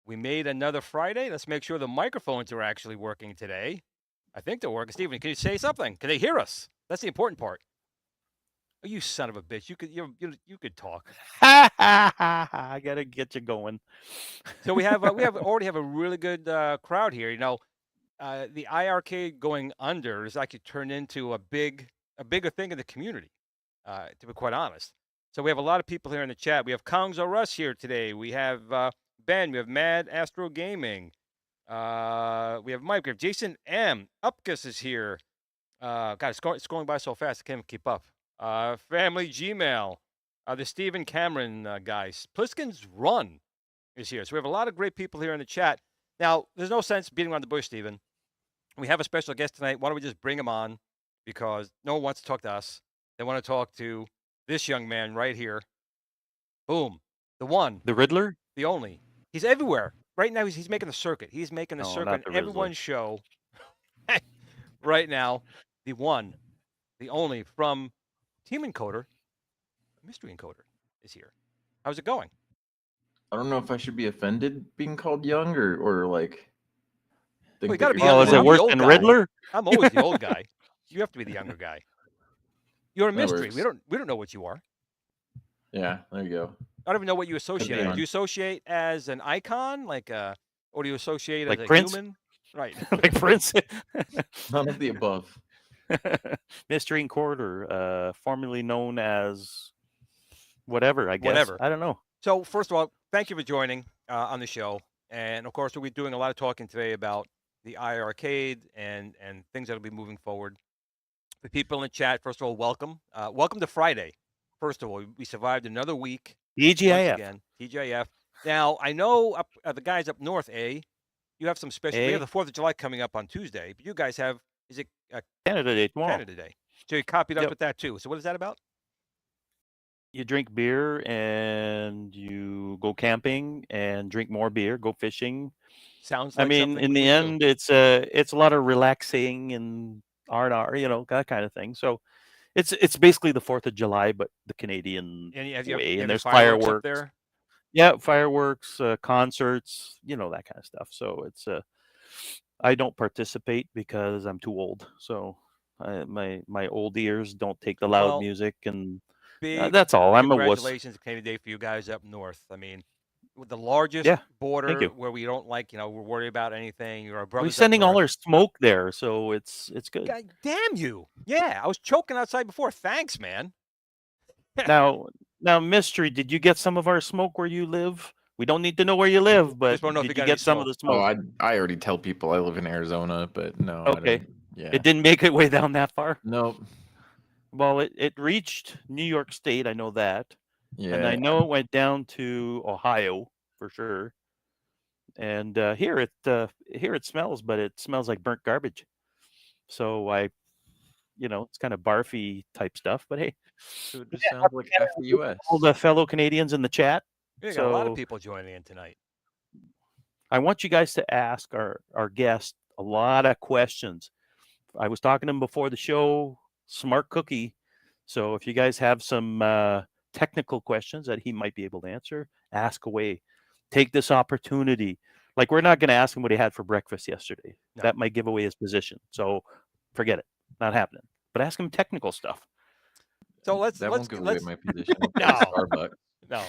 We made another Friday. Let's make sure the microphones are actually working today. I think they're working. Stephen, can you say something? Can they hear us? That's the important part. Oh, you son of a bitch! You could talk. I gotta get you going. So we already have a really good crowd here. You know, the iiRcade going under is actually turned into a bigger thing in the community. To be quite honest, so we have a lot of people here in the chat. We have Kongs or Russ here today. We have Ben. We have Mad Astro Gaming. We have Mike. We have Jason M. Upkus is here. God, it's going by so fast. I can't even keep up. Family Gmail. The Stephen Cameron guys. Pliskin's Run is here. So we have a lot of great people here in the chat. Now, there's no sense beating around the bush, Stephen. We have a special guest tonight. Why don't we just bring him on? Because no one wants to talk to us. They want to talk to this young man right here. Boom. The one. The Riddler? The only. He's everywhere. Right now, he's making the circuit. He's making the circuit on everyone's show. Right now, the one, the only from Team Encoder, Mystery Encoder, is here. How's it going? I don't know if I should be offended being called young or like. Well, you gotta be is it worse than Riddler? I'm always the old guy. You have to be the younger guy. You're a mystery. We don't know what you are. Yeah, there you go. I don't even know what you associate. Do you associate as an icon, or do you associate like as a Prince? Human? Right. Like Prince. None of the above. Mystery Encoder, formerly known as whatever, I guess. Whatever. I don't know. So first of all, thank you for joining on the show. And of course, we'll be doing a lot of talking today about the iiRcade and things that will be moving forward. The people in the chat, first of all, welcome. Welcome to Friday. First of all, we survived another week. TGIF. Again, TGIF. Now, I know the guys up north, you have some special. We have the 4th of July coming up on Tuesday, but you guys have, is it Canada Day tomorrow? Canada Day. So you copied up with that too. So what is that about? You drink beer and you go camping and drink more beer, go fishing. Sounds like I mean, in the end, it's a lot of relaxing and R&R, that kind of thing. So it's basically the 4th of July, but the Canadian way. And there's fireworks there. Yeah, fireworks, concerts, that kind of stuff. So it's I don't participate because I'm too old. So my old ears don't take the loud Well, music, and big that's all. I'm a wuss. congratulations, Canadian Day for you guys up north. I mean, with the largest Yeah, thank border you. where we don't we're worried about anything. Our We're brothers up sending all north. our smoke there, so it's good. God damn you! Yeah, I was choking outside before. Thanks, man. Now, mystery, did you get some of our smoke where you live? We don't need to know where you live, but Just want to know if you did you got any get some of smoke. the Oh, smoke? I already tell people I live in Arizona, but no, I Okay. don't. Yeah. It didn't make it way down that far? Nope. Well, it reached New York State, I know that. And I Yeah. know it went down to Ohio for sure. And here it smells, but it smells like burnt garbage. So it's kind of barfy type stuff. But hey, So it just sounds like half the U.S. all the fellow Canadians in the chat. We got a lot of So people joining in tonight. I want you guys to ask our guest a lot of questions. I was talking to him before the show, smart cookie. So if you guys have some technical questions that he might be able to answer, ask away. Take this opportunity. Like, we're not going to ask him what he had for breakfast yesterday. No. That might give away his position. So forget it. Not happening. But ask him technical stuff. So let's won't give away my position. No. Starbucks. No,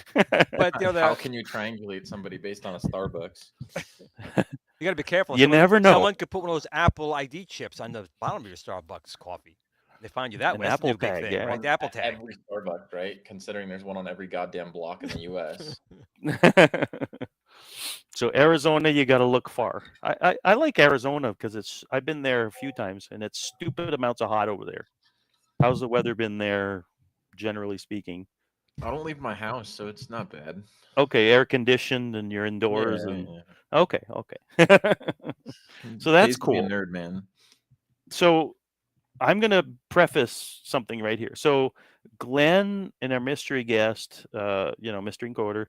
but How can you triangulate somebody based on a Starbucks? You got to be careful. You never know. Someone could put one of those Apple ID chips on the bottom of your Starbucks coffee. They find you that An way. That's the new Apple big tag, thing, yeah. right? The Apple tag. Every Starbucks, right? Considering there's one on every goddamn block in the U.S. So Arizona, you got to look far. I like Arizona because I've been there a few times, and it's stupid amounts of hot over there. How's the weather been there, generally speaking? I don't leave my house, so it's not bad. Okay, air conditioned, and you're indoors, and okay. So that's cool. Be a nerd, man. So I'm gonna preface something right here. So Glenn and our mystery guest, Mystery Encoder,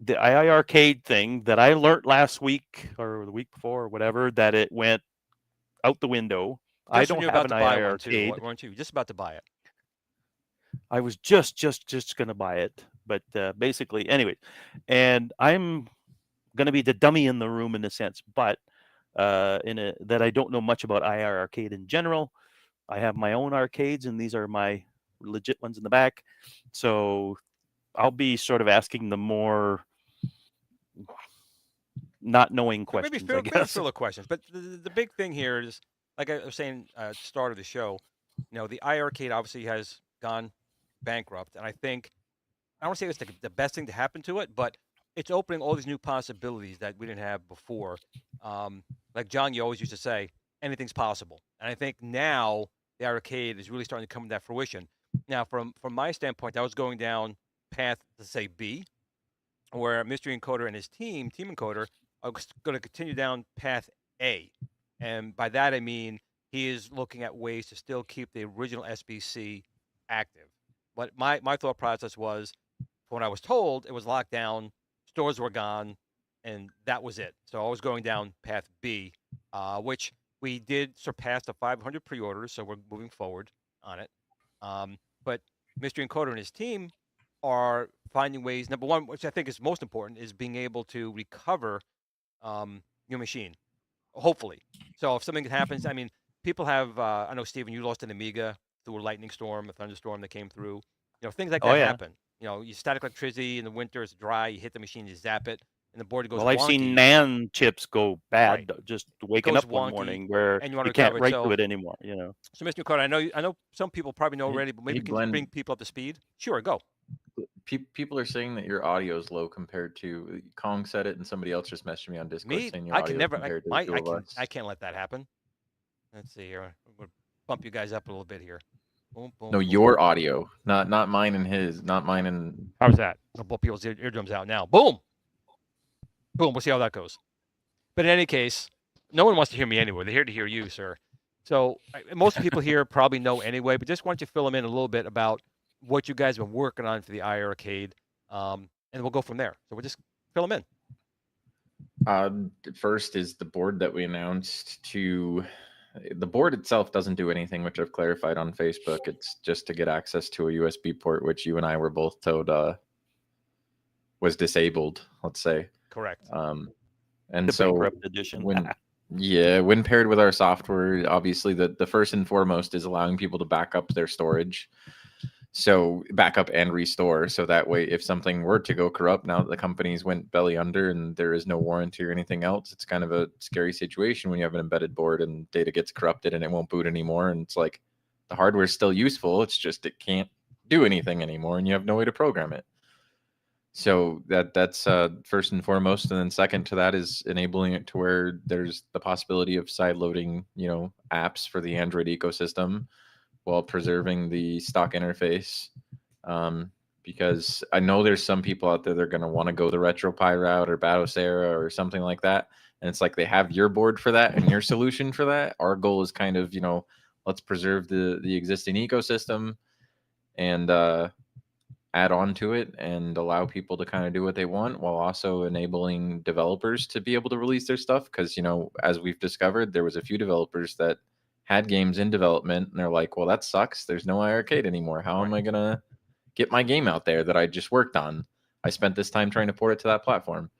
the iiRcade thing that I learned last week or the week before or whatever, that it went out the window. I don't have an iiRcade. Weren't you just about to buy it? I was just gonna buy it, but basically, anyway, and I'm gonna be the dummy in the room in a sense, but that I don't know much about iiRcade in general. I have my own arcades, and these are my legit ones in the back. So I'll be sort of asking the more not knowing questions, Maybe I guess. filler questions. But the big thing here is, like I was saying at the start of the show, the iiRcade obviously has gone bankrupt, and I think I don't want to say it's the best thing to happen to it, but it's opening all these new possibilities that we didn't have before. Like John, you always used to say, anything's possible, and I think now the arcade is really starting to come to that fruition. Now, from my standpoint, I was going down path to say B, where Mystery Encoder and his Team Encoder, are going to continue down path A, and by that I mean he is looking at ways to still keep the original SBC active. But my thought process was, from what I was told, it was locked down, stores were gone, and that was it. So I was going down path B, which we did surpass the 500 pre-orders, so we're moving forward on it. But Mystery Encoder and his team are finding ways. Number one, which I think is most important, is being able to recover your machine, hopefully. So if something happens, I mean, people have. I know, Steven, you lost an Amiga through a lightning storm, a thunderstorm that came through. Things like that happen. You static electricity in the winter, it's dry, you hit the machine, you zap it, and the board goes wonky. I've seen NAND chips go bad, Right. just waking up one morning where and you can't write to it anymore. So, Mr. Encoder, I know some people probably know already, but maybe Hey, can you bring people up to speed? Sure, go. People are saying that your audio is low compared to Kong said it, and somebody else just messaged me on Discord saying your audio compared to the two of us. I can't let that happen. Let's see here. We'll bump you guys up a little bit here. Boom, boom, No, boom. your audio, not mine and his, not mine and. How's that? I'll blow people's eardrums out now. Boom, boom. We'll see how that goes. But in any case, no one wants to hear me anyway. They're here to hear you, sir. So most people here probably know anyway, but just want you to fill them in a little bit about what you guys have been working on for the iiRcade, and we'll go from there. So we'll just fill them in. First is the board that we announced to. The board itself doesn't do anything, which I've clarified on Facebook. It's just to get access to a USB port, which you and I were both told was disabled, let's say. Correct. And the so bankrupt edition. when paired with our software, obviously the first and foremost is allowing people to back up their storage. So back up and restore. So that way, if something were to go corrupt, now that the companies went belly under and there is no warranty or anything else, it's kind of a scary situation when you have an embedded board and data gets corrupted and it won't boot anymore. And it's like the hardware is still useful. It's just it can't do anything anymore, and you have no way to program it. So that's first and foremost, and then second to that is enabling it to where there's the possibility of side loading, apps for the Android ecosystem while preserving the stock interface. Because I know there's some people out there that are going to want to go the RetroPie route or Batocera or something like that, and it's like they have your board for that and your solution for that. Our goal is kind of let's preserve the existing ecosystem and add on to it and allow people to kind of do what they want while also enabling developers to be able to release their stuff. Because, as we've discovered, there was a few developers that had games in development and they're like, well, that sucks. There's no iiRcade anymore. How am I going to get my game out there that I just worked on? I spent this time trying to port it to that platform.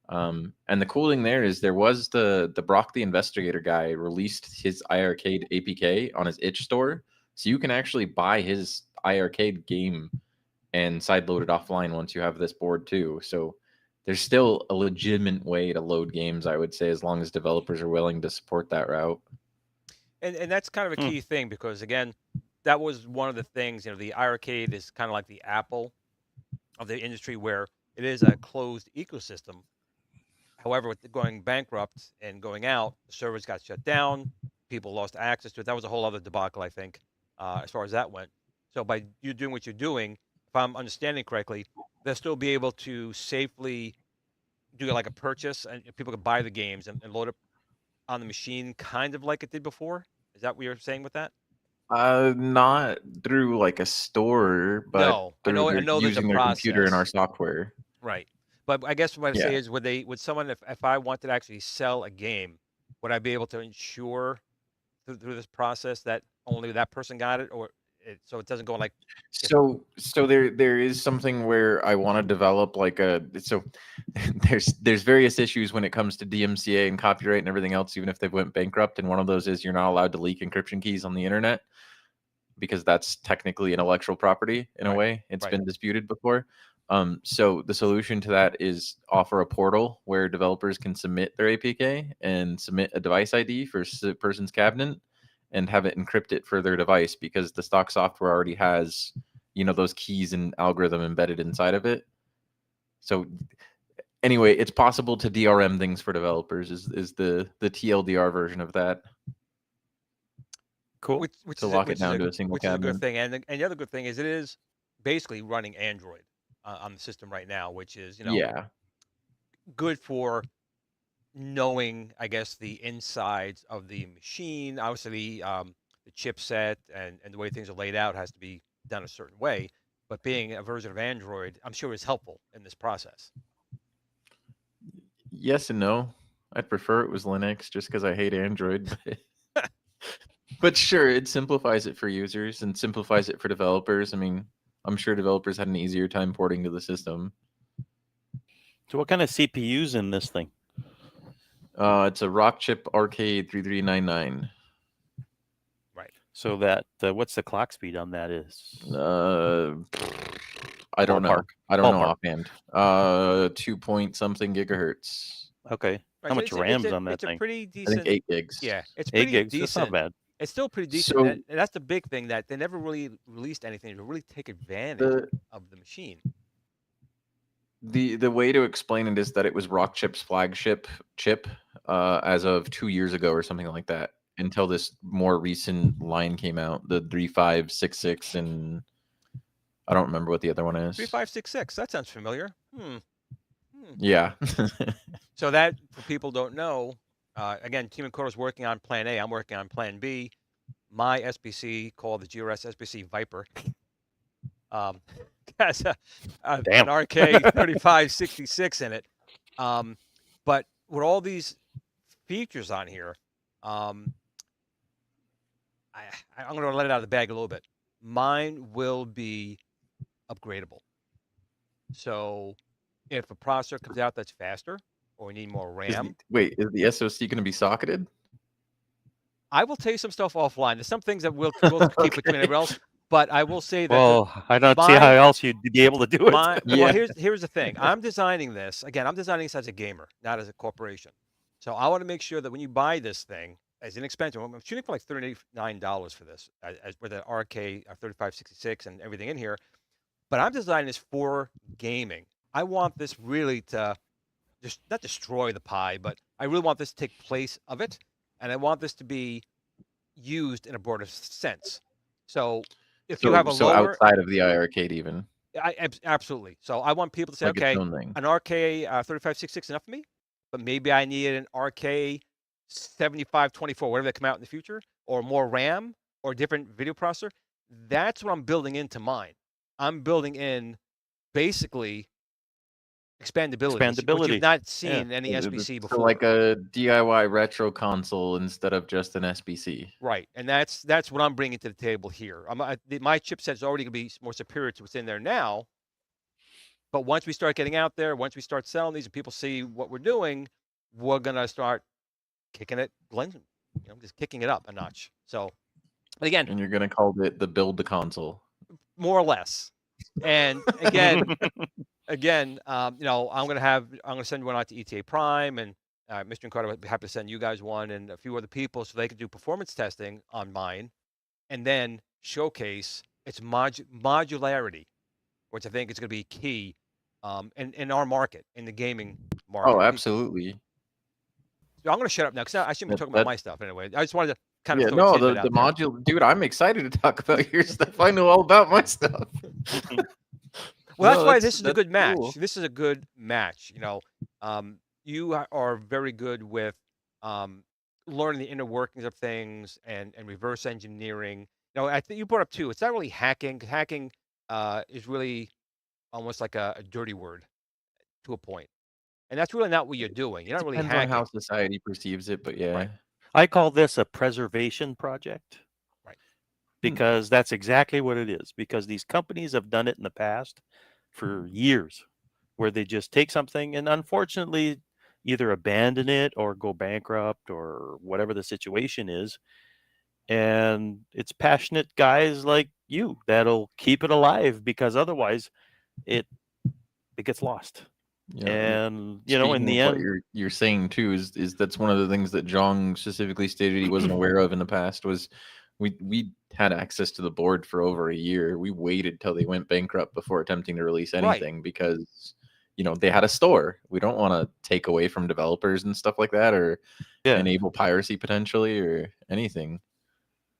And the cool thing there is there was the Brock the Investigator guy released his iiRcade APK on his itch store. So you can actually buy his iiRcade game and sideload it offline once you have this board too. So there's still a legitimate way to load games, I would say, as long as developers are willing to support that route. And that's kind of a key thing because, again, that was one of the things, the iiRcade is kind of like the Apple of the industry where it is a closed ecosystem. However, with going bankrupt and going out, the servers got shut down, people lost access to it. That was a whole other debacle, I think, as far as that went. So by you doing what you're doing, if I'm understanding correctly, they'll still be able to safely do like a purchase and people can buy the games and load it on the machine, kind of like it did before. Is that what you're saying with that? Not through like a store, but No, I through know there's a using their computer in our process. software. Right. But I guess what I say Yeah. is would someone, if I wanted to actually sell a game, would I be able to ensure through this process that only that person got it, or so it doesn't go like if So there is something where I want to develop like there's various issues when it comes to DMCA and copyright and everything else, even if they went bankrupt. And one of those is you're not allowed to leak encryption keys on the internet because that's technically intellectual property in a way. It's been disputed before. So the solution to that is offer a portal where developers can submit their APK and submit a device ID for a person's cabinet and have it encrypted for their device because the stock software already has, those keys and algorithm embedded inside of it. So anyway, it's possible to DRM things for developers is the TLDR version of that. Cool. Which to lock it down to a single cabinet. Is a good thing. And the other good thing is it is basically running Android on the system right now, which is, good for knowing, I guess, the insides of the machine. Obviously, the chipset and the way things are laid out has to be done a certain way. But being a version of Android, I'm sure is helpful in this process. Yes and no. I'd prefer it was Linux just because I hate Android. But sure, it simplifies it for users and simplifies it for developers. I mean, I'm sure developers had an easier time porting to the system. So what kind of CPU's in this thing? It's a Rockchip Arcade 3399. Right. So that what's the clock speed on that is? I don't know. I don't know offhand. 2 point something gigahertz. Okay. Right, How much RAM's on that thing? It's a pretty decent. I think 8 gigs. Yeah, it's 8 pretty gigs. decent. That's not bad. It's still pretty decent. So, and that's the big thing that they never really released anything to really take advantage of the machine. The way to explain it is that it was Rockchip's flagship chip as of 2 years ago or something like that, until this more recent line came out, the 3566, and I don't remember what the other one is. 3566. That sounds familiar. Yeah. So that, for people who don't know, again, Team Encoder is working on Plan A. I'm working on Plan B. My SBC, called the GRS SBC Viper, has an RK 3566 in it. But with all these features on here, I'm going to let it out of the bag a little bit. Mine will be upgradable. So If a processor comes out that's faster, or we need more RAM, Is the SoC going to be socketed? I will tell you some stuff offline. There's some things that we'll keep between Okay. everyone else, but I will say that Well, I don't see how my else you'd be able to do it. well, Yeah. here's the thing. I'm designing this again. I'm designing this as a gamer, not as a corporation. So I want to make sure that when you buy this thing as inexpensive, I'm shooting for like $39 for this, as with an RK 3566 and everything in here. But I'm designing this for gaming. I want this really to just not destroy the pie, but I really want this to take place of it, and I want this to be used in a broader sense. So if you have a So lower, outside of the iiRcade, even absolutely. So I want people to say, like its okay, own thing. an RK 3566 enough for me, but maybe I need an RK 7524, whatever they come out in the future, or more RAM or different video processor. That's what I'm building into mine. I'm building in basically expandability, which you've Expandability. not Yeah. seen in any SBC So like before. a DIY retro console instead of just an SBC. Right, and that's what I'm bringing to the table here. My chipset is already going to be more superior to what's in there now. But once we start getting out there, once we start selling these, and people see what we're doing, we're gonna start kicking it, just kicking it up a notch. So again, And you're gonna call it the build the console. more or less. And again, I'm gonna send one out to ETA Prime, and Mr. Encoder would be happy to send you guys one and a few other people so they could do performance testing on mine, and then showcase its modularity, which I think is going to be key in our market, in the gaming Oh, market. absolutely. So I'm going to shut up now because I shouldn't be That, talking about that my stuff anyway. I just wanted to kind of yeah, throw a no, tidbit the out there. module, dude. I'm excited to talk about your stuff. I know all about my stuff. Well, that's No, why this is a that's good match. cool. This is a good match. You are very good with learning the inner workings of things and reverse engineering. I think you brought up too. It's not really hacking. Hacking is really almost like a dirty word to a point, and that's really not what you're doing. You're not really Depends on how hacking. society perceives it, but yeah. Right. I call this a preservation project Right. because that's exactly what it is. Because these companies have done it in the past for years, where they just take something and unfortunately either abandon it or go bankrupt or whatever the situation is. And it's passionate guys like you that'll keep it alive because otherwise it gets lost. Yeah. And in Speaking of the what end, you're saying too, is that's one of the things that Jong specifically stated he wasn't aware of in the past was we had access to the board for over a year. We waited till they went bankrupt before attempting to release Right. anything because they had a store. We don't want to take away from developers and stuff like that or yeah, enable piracy potentially or anything.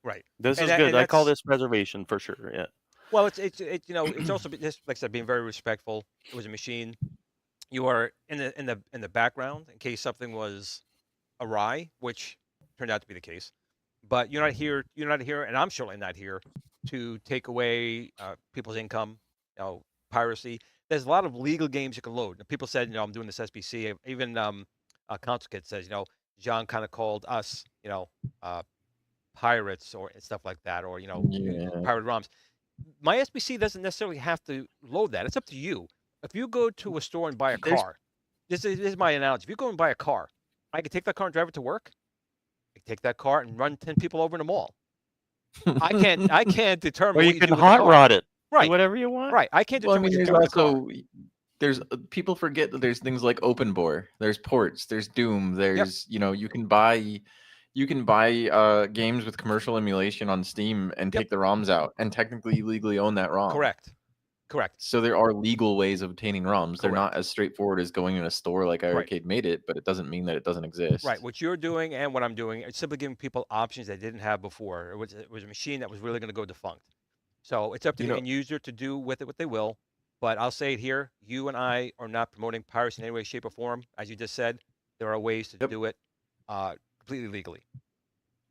Right. this And is good. I call that's this preservation for sure. Yeah. well, it's also just like I said, being very respectful. It was a machine. You are in the background in case something was awry, which turned out to be the case. But you're not here. You're not here, and I'm certainly not here to take away people's income. Piracy. There's a lot of legal games you can load. People said, I'm doing this SBC. Even Console Kid says, John kind of called us, uh, pirates or stuff like that, or Yeah. pirate ROMs. My SBC doesn't necessarily have to load that. It's up to you. If you go to a store and buy a There's car, this is my analogy. If you go and buy a car, I can take that car and drive it to work. I can take that car and run 10 people over in the mall. I can't Or determine you what you can do with the hot car. rod it. Do Right. whatever you want. Right. I can't Well, I determine what mean, you there's do with the car. also there's people forget that there's things like open bore, there's ports, there's Doom, Yep. there's you can buy games with commercial emulation on Steam and Yep. take the ROMs out and technically legally own that ROM. Correct. So there are legal ways of obtaining ROMs. They're not Correct. as straightforward as going in a store like Right. iiRcade made it, but it doesn't mean that it doesn't exist. Right. What you're doing and what I'm doing, it's simply giving people options they didn't have before. It was a machine that was really going to go defunct. So it's up to You the know, end user to do with it what they will. But I'll say it here: you and I are not promoting piracy in any way, shape, or form. As you just said, there are ways to yep. do it completely legally.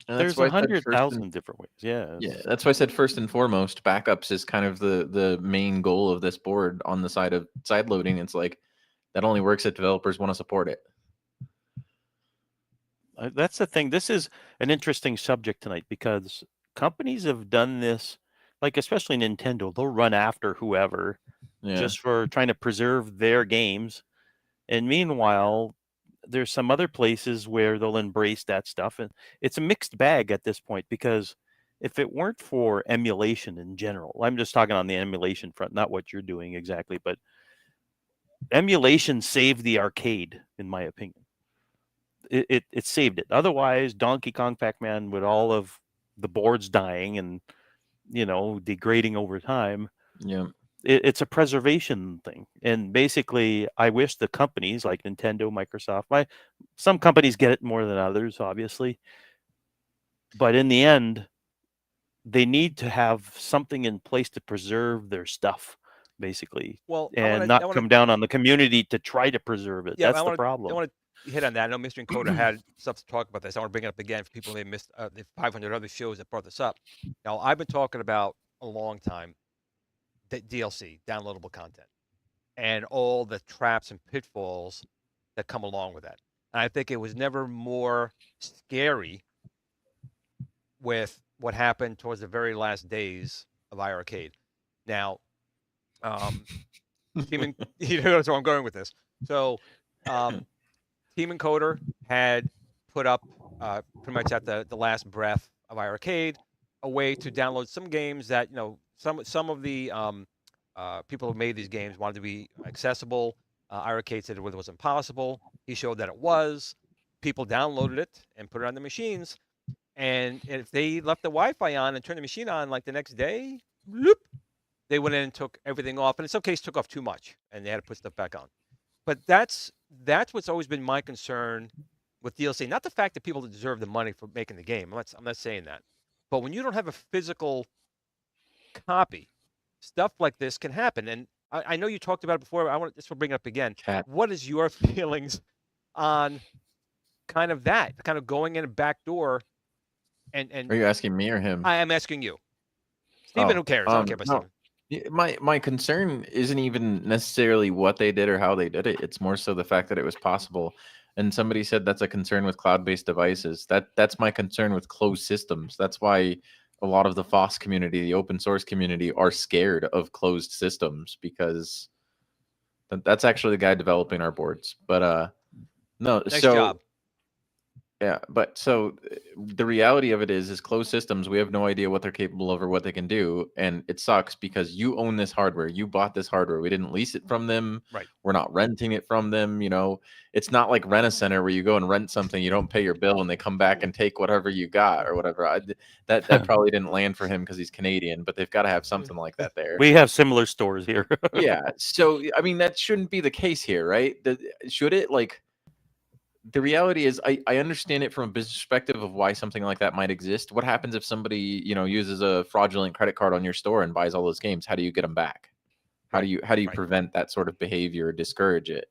And that's There's why I said first 100,000 different ways. Yeah. yeah, that's why I said first and foremost, backups is kind of the main goal of this board on the side of side loading. It's like that only works if developers want to support it. That's the thing. This is an interesting subject tonight because companies have done this, like especially Nintendo. They'll run after whoever just for trying to preserve their games. And meanwhile, there's some other places where they'll embrace that stuff, and it's a mixed bag at this point, because if it weren't for emulation in general, I'm just talking on the emulation front, not what you're doing exactly, but emulation saved the arcade, in my opinion. It saved it. Otherwise, Donkey Kong, Pac-Man, with all of the boards dying and degrading over time, Yeah. it's a preservation thing. And basically, I wish the companies like Nintendo, Microsoft, some companies get it more than others, obviously, but in the end, they need to have something in place to preserve their stuff, basically, Well, and not I want to come down on the community to try to preserve it. Yeah, That's the I problem. want to hit on that. I know Mr. Encoder had stuff to talk about this. I want to bring it up again for people who may have missed the 500 other shows that brought this up. Now, I've been talking about a long time that DLC, downloadable content, and all the traps and pitfalls that come along with that. And I think it was never more scary with what happened towards the very last days of iiRcade. Now, Team, you know where I'm going with this. So, Team Encoder had put up pretty much at the last breath of iiRcade a way to download some games that some of the people who made these games wanted to be accessible. iiRcade said it was impossible. He showed that it was. People downloaded it and put it on the machines. And if they left the Wi-Fi on and turned the machine on like the next day, bloop, they went in and took everything off. And in some cases, took off too much, and they had to put stuff back on. But that's what's always been my concern with DLC. Not the fact that people deserve the money for making the game. I'm not saying that. But when you don't have a physical copy, stuff like this can happen. And I know you talked about it before. I want to just bring it up again. Cat. What is your feelings on kind of that, kind of going in a back door? And Are you asking me or him? I am asking you, Stephen. Who cares? I don't care about No. Stephen. My concern isn't even necessarily what they did or how they did it. It's more so the fact that it was possible. And somebody said that's a concern with cloud-based devices. That's my concern with closed systems. That's why a lot of the FOSS community, the open source community, are scared of closed systems, because that's actually the guy developing our boards. But no, Nice so job. yeah, but so the reality of it is closed systems, we have no idea what they're capable of or what they can do. And it sucks because you own this hardware. You bought this hardware. We didn't lease it from them. Right. We're not renting it from them. It's not like Rent-A-Center where you go and rent something, you don't pay your bill, and they come back and take whatever you got or whatever. That probably didn't land for him because he's Canadian, but they've got to have something like that there. We have similar stores here. Yeah. So, I mean, that shouldn't be the case here, right? Should it? Like, the reality is I understand it from a business perspective of why something like that might exist. What happens if somebody, uses a fraudulent credit card on your store and buys all those games? How do you get them back? How do you Right. prevent that sort of behavior or discourage it?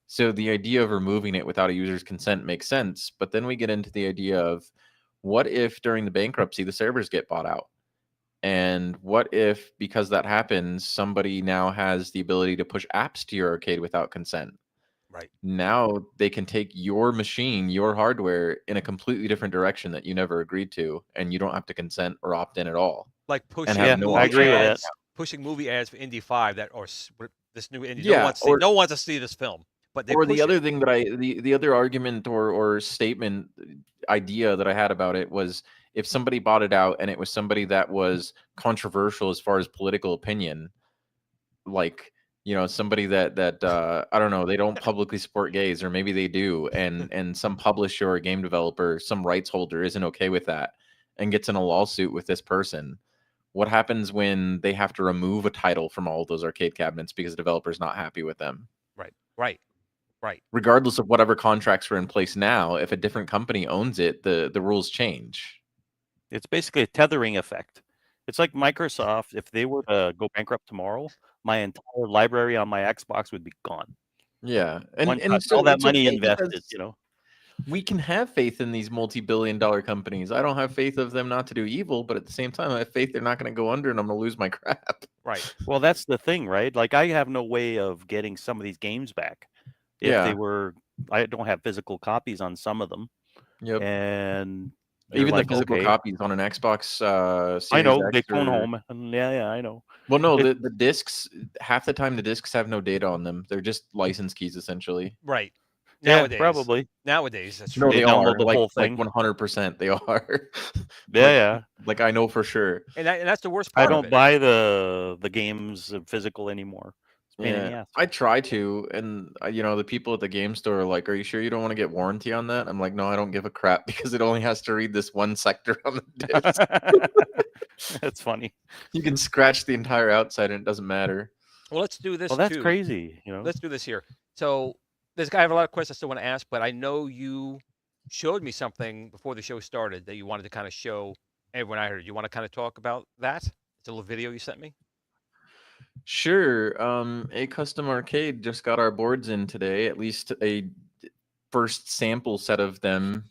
So the idea of removing it without a user's consent makes sense. But then we get into the idea of, what if during the bankruptcy the servers get bought out? And what if, because that happens, somebody now has the ability to push apps to your arcade without consent? Right. Now they can take your machine, your hardware, in a completely different direction that you never agreed to, and you don't have to consent or opt in at all. Like pushing have movie no I agree with ads, that. pushing movie ads for Indy 5 this new Indy. Yeah, No one wants to see this film, but they or push the other it. thing that the other argument or statement idea that I had about it was, if somebody bought it out and it was somebody that was controversial as far as political opinion, like, somebody that I don't know, they don't publicly support gays, or maybe they do, and some publisher or game developer, some rights holder, isn't okay with that and gets in a lawsuit with this person. What happens when they have to remove a title from all of those arcade cabinets because the developer's not happy with them? Right. Regardless of whatever contracts are in place now, if a different company owns it, the rules change. It's basically a tethering effect. It's like Microsoft. If they were to go bankrupt tomorrow, my entire library on my Xbox would be gone. Yeah, One cut, and so all that it's money okay invested, because we can have faith in these multi-billion-dollar companies. I don't have faith of them not to do evil, but at the same time, I have faith they're not going to go under and I'm going to lose my crap. Right. Well, that's the thing, right? Like, I have no way of getting some of these games back if Yeah. they were. I don't have physical copies on some of them, Yep. and You're Even the like, physical okay, copies on an Xbox I Series know they X phone or home, and yeah, I know. well, no, It the discs. Half the time, the discs have no data on them. They're just license keys, essentially. Right. yeah, Nowadays. probably Nowadays, that's No, true. they they download are the whole like thing. 100%. They are. Yeah, like yeah. like I know for sure. And that's the worst I part of don't it. buy the games physical anymore. It's a pain in the Yeah, ass. I try to, and the people at the game store are like, "Are you sure you don't want to get warranty on that?" I'm like, "No, I don't give a crap because it only has to read this one sector on the disc. That's funny. You can scratch the entire outside and it doesn't matter." Well, let's do Well, this that's too. crazy. Let's do this here. So this guy, I have a lot of questions I still want to ask, but I know you showed me something before the show started that you wanted to kind of show everyone I heard. You want to kind of talk about that? It's a little video you sent me. Sure. A custom arcade just got our boards in today, at least a first sample set of them.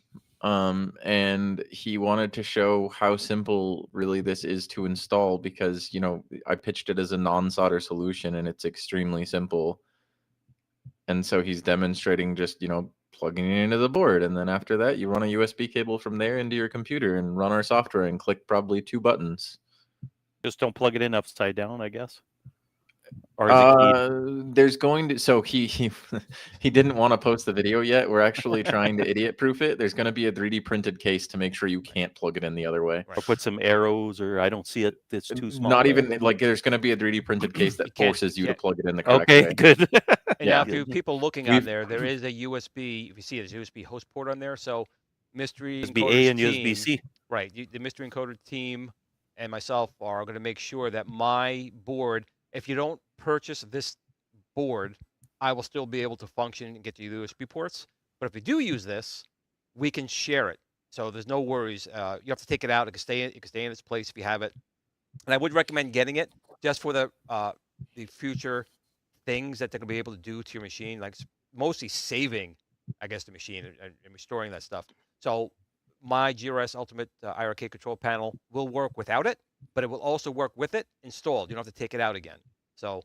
And he wanted to show how simple really this is to install because, I pitched it as a non-solder solution and it's extremely simple. And so he's demonstrating just, plugging it into the board. And then after that, you run a USB cable from there into your computer and run our software and click probably 2 buttons. Just don't plug it in upside down, I guess. Or is it keyed? There's going to so he he didn't want to post the video yet. We're actually trying to idiot proof it. There's going to be a 3D printed case to make sure you can't plug it in the other way. Or put some arrows, or I don't see it. It's too small. Not even like there's going to be a 3D printed case that forces you to plug it in the correct Okay, way. good. And now, Yeah. if you people looking on there, there is a USB. If you see it, there's a USB host port on there. So Mystery USB Encoder's A and team, USB C. right? The Mystery Encoder team and myself are going to make sure that my board, if you don't purchase this board, I will still be able to function and get to the USB ports. But if you do use this, we can share it. So there's no worries. You have to take it out. It can stay in its place if you have it. And I would recommend getting it just for the future things that they're going to be able to do to your machine, like mostly saving, I guess, the machine and restoring that stuff. So my GRS Ultimate iiRcade control panel will work without it, but it will also work with it installed. You don't have to take it out again. So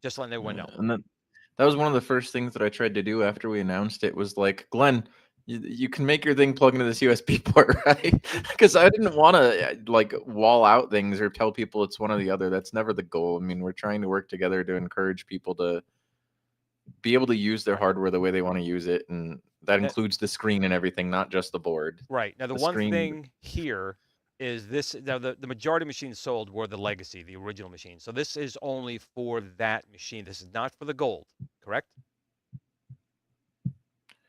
just letting everyone know. And that was one of the first things that I tried to do after we announced it was like, Glenn, you can make your thing plug into this USB port, right? Because I didn't want to like wall out things or tell people it's one or the other. That's never the goal. I mean, we're trying to work together to encourage people to be able to use their hardware the way they want to use it, and that includes the screen and everything, not just the board. Right. Now, the one thing here is this. Now, the majority of machines sold were the legacy, the original machine. So this is only for that machine. This is not for the gold, correct?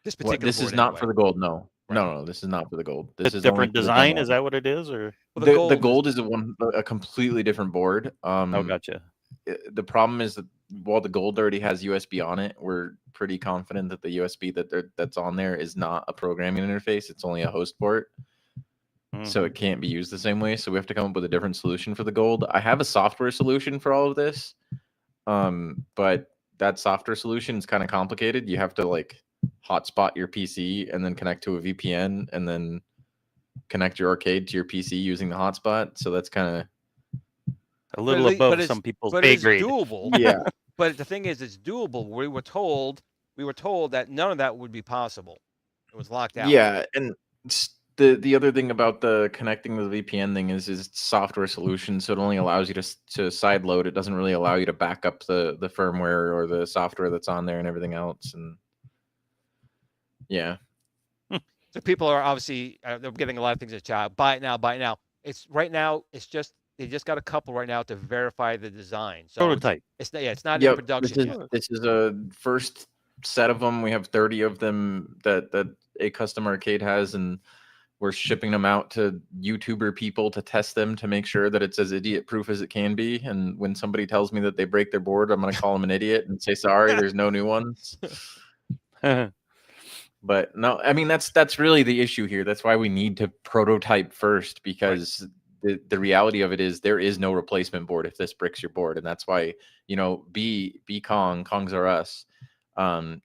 This particular This board, is not anyway. for the gold. No. Right. No, this is not for the gold. This is different only for the design. demo. Is that what it is, or Well, the gold is a completely different board. oh, gotcha. The problem is that while the gold already has USB on it, we're pretty confident that the USB that's on there is not a programming interface. It's only a host port. So it can't be used the same way. So we have to come up with a different solution for the gold. I have a software solution for all of this. But that software solution is kind of complicated. You have to like hotspot your PC and then connect to a VPN and then connect your arcade to your PC using the hotspot. So that's kind of a little above some people's pay grade. But it's doable. Yeah. But the thing is, it's doable. We were told that none of that would be possible. It was locked out. Yeah, and the other thing about the connecting to the VPN thing is it's software solution, so it only allows you to side load. It doesn't really allow you to back up the firmware or the software that's on there and everything else. And yeah. So people are obviously they're getting a lot of things at child. Buy it now, buy it now. It's right now. It's just they just got a couple right now to verify the design. So Prototype. It's not in production yet. This is a first set of them. We have 30 of them that a custom arcade has, and we're shipping them out to YouTuber people to test them to make sure that it's as idiot proof as it can be. And when somebody tells me that they break their board, I'm going to call them an idiot and say, sorry, there's no new ones. But no, I mean, that's really the issue here. That's why we need to prototype first, because the reality of it is there is no replacement board if this bricks your board. And that's why, Kong's are us.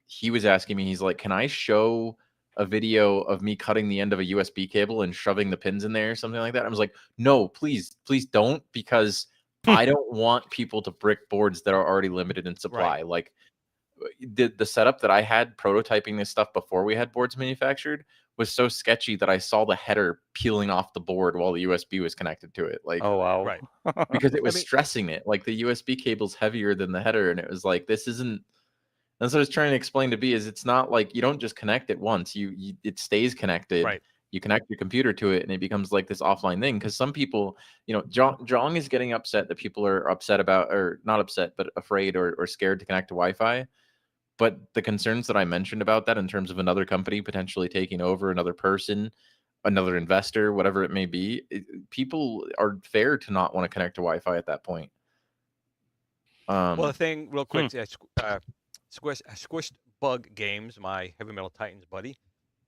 He was asking me, he's like, can I show a video of me cutting the end of a USB cable and shoving the pins in there or something like that? I was like, no, please don't, because I don't want people to brick boards that are already limited in supply. Like the setup that I had prototyping this stuff before we had boards manufactured was so sketchy that I saw the header peeling off the board while the USB was connected to it. Like, Oh wow. Right. because it I was mean, stressing it. Like the USB cable's heavier than the header, and it was like, this isn't. That's what I was trying to explain to B is it's not like you don't just connect it once. You it stays connected. right. You connect your computer to it, and it becomes like this offline thing. Because some people, Jong is getting upset that people are upset about, or not upset, but afraid or scared to connect to Wi-Fi. But the concerns that I mentioned about that in terms of another company potentially taking over, another person, another investor, whatever it may be, people are fair to not want to connect to Wi-Fi at that point. Well, the thing, real Hmm. quick, Squished Bug Games, my Heavy Metal Titans buddy,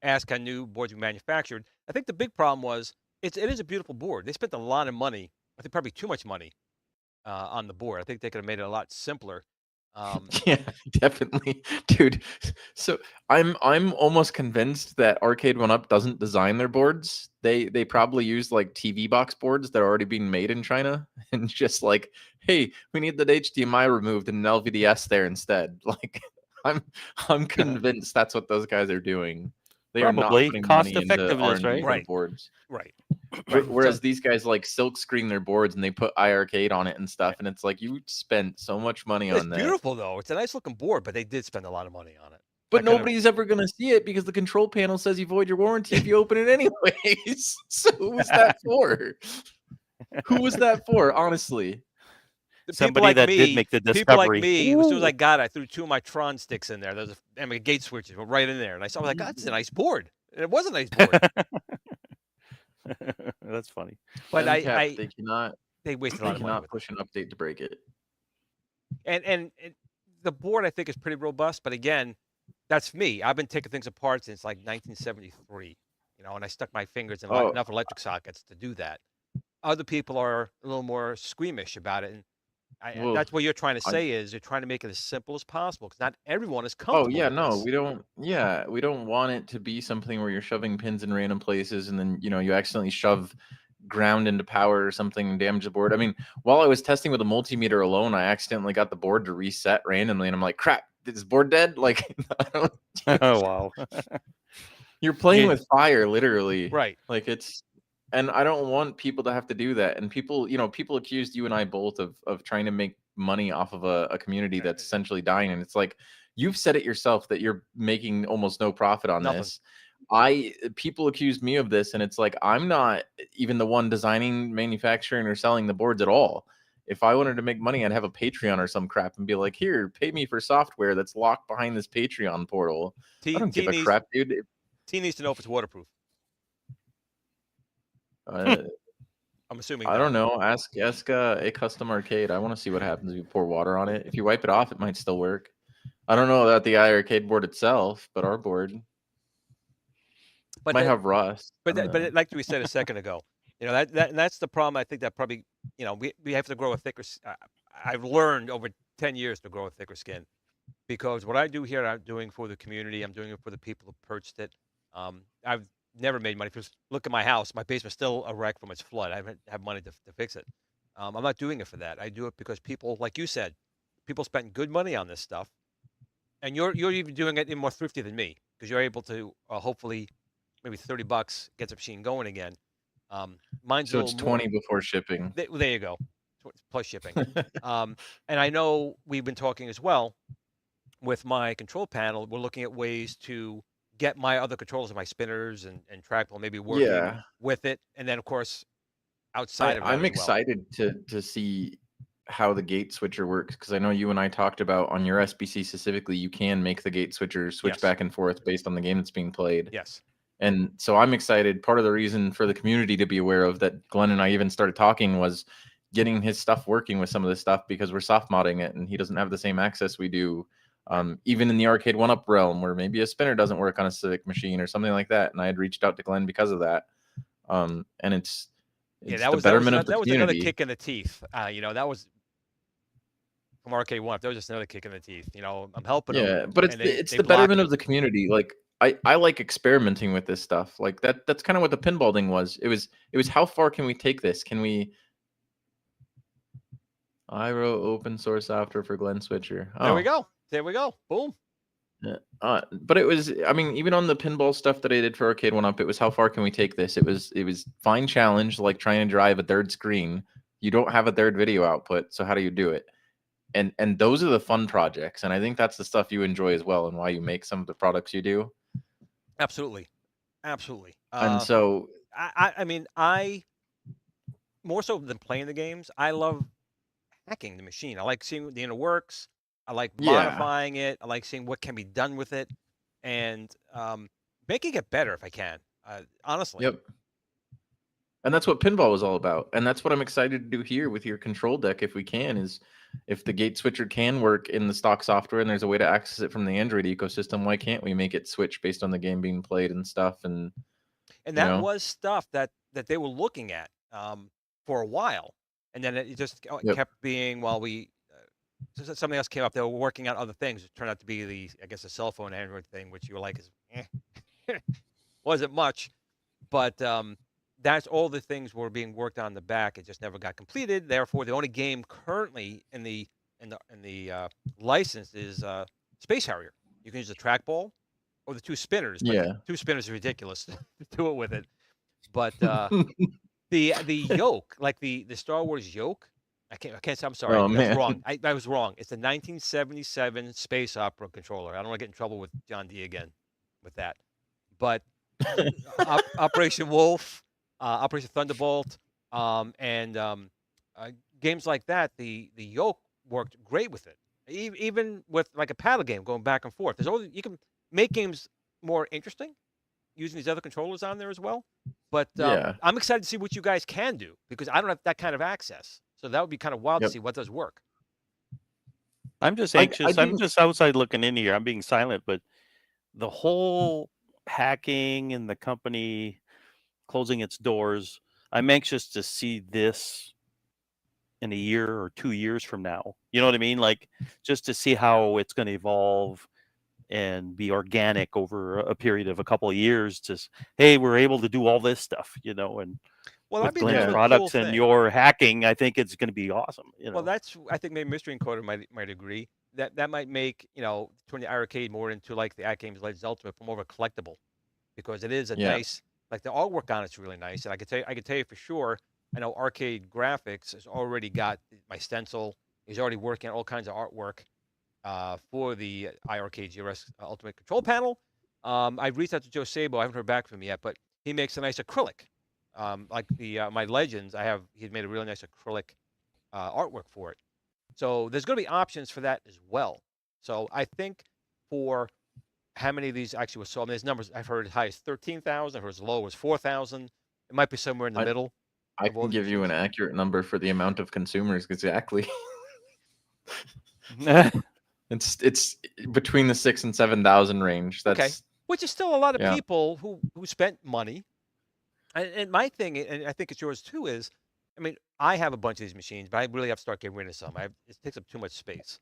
asked how new boards we manufactured. I think the big problem was it is a beautiful board. They spent a lot of money. I think probably too much money on the board. I think they could have made it a lot simpler. Yeah, definitely, dude. So I'm almost convinced that Arcade One Up doesn't design their boards. They probably use like TV box boards that are already being made in China, and just like, hey, we need that HDMI removed and an LVDS there instead. Like, I'm I'm convinced that's what those guys are doing. They are not Probably putting cost money into effectiveness, R&D right? for the Right. boards. Right. Right. Whereas So, these guys like silk screen their boards and they put iiRcade on it and stuff, and it's like you spent so much money it's on that. beautiful though. It's a nice looking board, but they did spend a lot of money on it. I But could have. nobody's ever gonna see it because the control panel says you void your warranty if you open it anyways. So who was that for? Who was that for, honestly? Somebody that did make the People like discovery. me, as soon as I Ooh. got it, I threw 2 of my Tron sticks in there. There's gate switches were right in there, and I saw, I was like, "God, this is a nice board." And it was a nice board, That's funny. but MCAP, they wasted a they lot of money cannot with it. push an update to break it. And the board I think is pretty robust, but again, that's me. I've been taking things apart since like 1973, and I stuck my fingers in Oh, enough electric sockets to do that. Other people are a little more squeamish about it, and well, that's what you're trying to I say is you're trying to make it as simple as possible because not everyone is oh comfortable yeah, with no, this. we don't want it to be something where you're shoving pins in random places and then, you accidentally shove ground into power or something and damage the board. I mean, while I was testing with a multimeter alone, I accidentally got the board to reset randomly, and I'm like, crap, is this board dead? Like, I don't, Oh wow. you're playing You- with fire, literally. Right. Like and I don't want people to have to do that. And people, people accused you and I both of trying to make money off of a community that's essentially dying. And it's like, you've said it yourself that you're making almost no profit on Nothing. this. People accused me of this, and it's like, I'm not even the one designing, manufacturing, or selling the boards at all. If I wanted to make money, I'd have a Patreon or some crap and be like, here, pay me for software that's locked behind this Patreon portal. I T, don't give T a needs crap, dude. T needs to know if it's waterproof. Uh, I'm assuming I no. don't know. Ask a custom arcade. I want to see what happens if you pour water on it. If you wipe it off, it might still work. I don't know about the iiRcade board itself, but our board But might have rust. I don't know. like we said a second ago, that's the problem. I think that probably we have to grow a thicker. I've learned over 10 years to grow a thicker skin because what I do here, I'm doing for the community. I'm doing it for the people who purchased it. I've never made money because look at my house. My basement's still a wreck from its flood. I haven't had money to fix it. I'm not doing it for that. I do it because people, like you said, people spent good money on this stuff, and you're even doing it in more thrifty than me because you're able to hopefully maybe $30 gets the machine going again. Mine's a So it's little more. 20 before shipping. There you go, plus shipping. And I know we've been talking as well with my control panel. We're looking at ways to get my other controls, my spinners and trackball, maybe working Yeah. with it, and then of course outside of that I'm as well. excited to see how the gate switcher works, because I know you and I talked about on your SBC specifically, you can make the gate switcher switch Yes. back and forth based on the game that's being played. Yes. And so I'm excited. Part of the reason for the community to be aware of that Glenn and I even started talking was getting his stuff working with some of this stuff, because we're soft modding it and he doesn't have the same access we do. Even in the Arcade 1-Up realm, where maybe a spinner doesn't work on a Civic machine or something like that. And I had reached out to Glenn because of that. And it's Yeah, the betterment of the that was another community. kick in the teeth. That was from Arcade 1-Up. That was just another kick in the teeth. I'm helping them. Yeah, but and it's they the block betterment me. of the community. Like, I like experimenting with this stuff. Like that's kind of what the pinball thing was. It was how far can we take this? I wrote open source software for Glenn Switcher. Oh, There we go. There we go. Boom. Yeah. But it was, I mean, even on the pinball stuff that I did for Arcade 1-Up, it was how far can we take this? It was fine challenge, like trying to drive a third screen. You don't have a third video output, so how do you do it? And those are the fun projects, and I think that's the stuff you enjoy as well, and why you make some of the products you do. Absolutely. Absolutely. And so, I mean, I more so than playing the games, I love hacking the machine. I like seeing the inner works. I like yeah, modifying it. I like seeing what can be done with it, and making it better if I can. Honestly. yep. And that's what pinball was all about. And that's what I'm excited to do here with your control deck, if we can, is if the gate switcher can work in the stock software and there's a way to access it from the Android ecosystem, why can't we make it switch based on the game being played and stuff? And And you that know, was stuff that they were looking at for a while, and then it just yep. kept being while we something else came up. They were working on other things. It turned out to be the I guess a cell phone Android thing, which you were like, is wasn't much, but that's all the things were being worked on in the back. It just never got completed. Therefore, the only game currently in the license is Space Harrier. You can use the trackball or the two spinners, but the Yeah. two spinners are ridiculous to do it with it. But the yoke, like the Star Wars yoke, I can't. I'm sorry, Oh that's man. wrong. I was wrong. It's the 1977 space opera controller. I don't want to get in trouble with John D again with that. But Operation Wolf, Operation Thunderbolt, and games like that, the yoke worked great with it. Even with like a paddle game going back and forth. There's always you can make games more interesting using these other controllers on there as well. But Yeah. I'm excited to see what you guys can do because I don't have that kind of access. So that would be kind of wild to Yep. see what does work. I'm just I anxious. I'm didn't. just outside looking in here. I'm being silent, but the whole hacking and the company closing its doors, I'm anxious to see this in a year or 2 years from now. You know what I mean? Like just to see how it's going to evolve and be organic over a period of a couple of years. Hey, we're able to do all this stuff, and Well, that'd with be Glenn's kind of a cool products and thing. your hacking, I think it's going to be awesome. Well, that's I think maybe Mystery Encoder might agree that might make turn the iiRcade more into like the At Games Legends Ultimate, but more of a collectible because it is a Yeah. nice like the artwork on it's really nice, and I could tell you for sure. I know Arcade Graphics has already got my stencil. He's already working on all kinds of artwork for the iiRcade GRS Ultimate Control Panel. I've reached out to Joe Sabo. I haven't heard back from him yet, but he makes a nice acrylic. Like the my Legends, he's made a really nice acrylic artwork for it. So there's going to be options for that as well. So I think for how many of these actually were sold, I mean, there's numbers I've heard as high as 13,000, I've heard as low as 4,000. It might be somewhere in the middle I of all can these give you an machines. accurate number for the amount of consumers exactly. It's between the 6,000 and 7,000 range. Okay, That's which is still a lot of yeah. people who spent money. And my thing, and I think it's yours too, is I mean, I have a bunch of these machines, but I really have to start getting rid of some. It takes up too much space.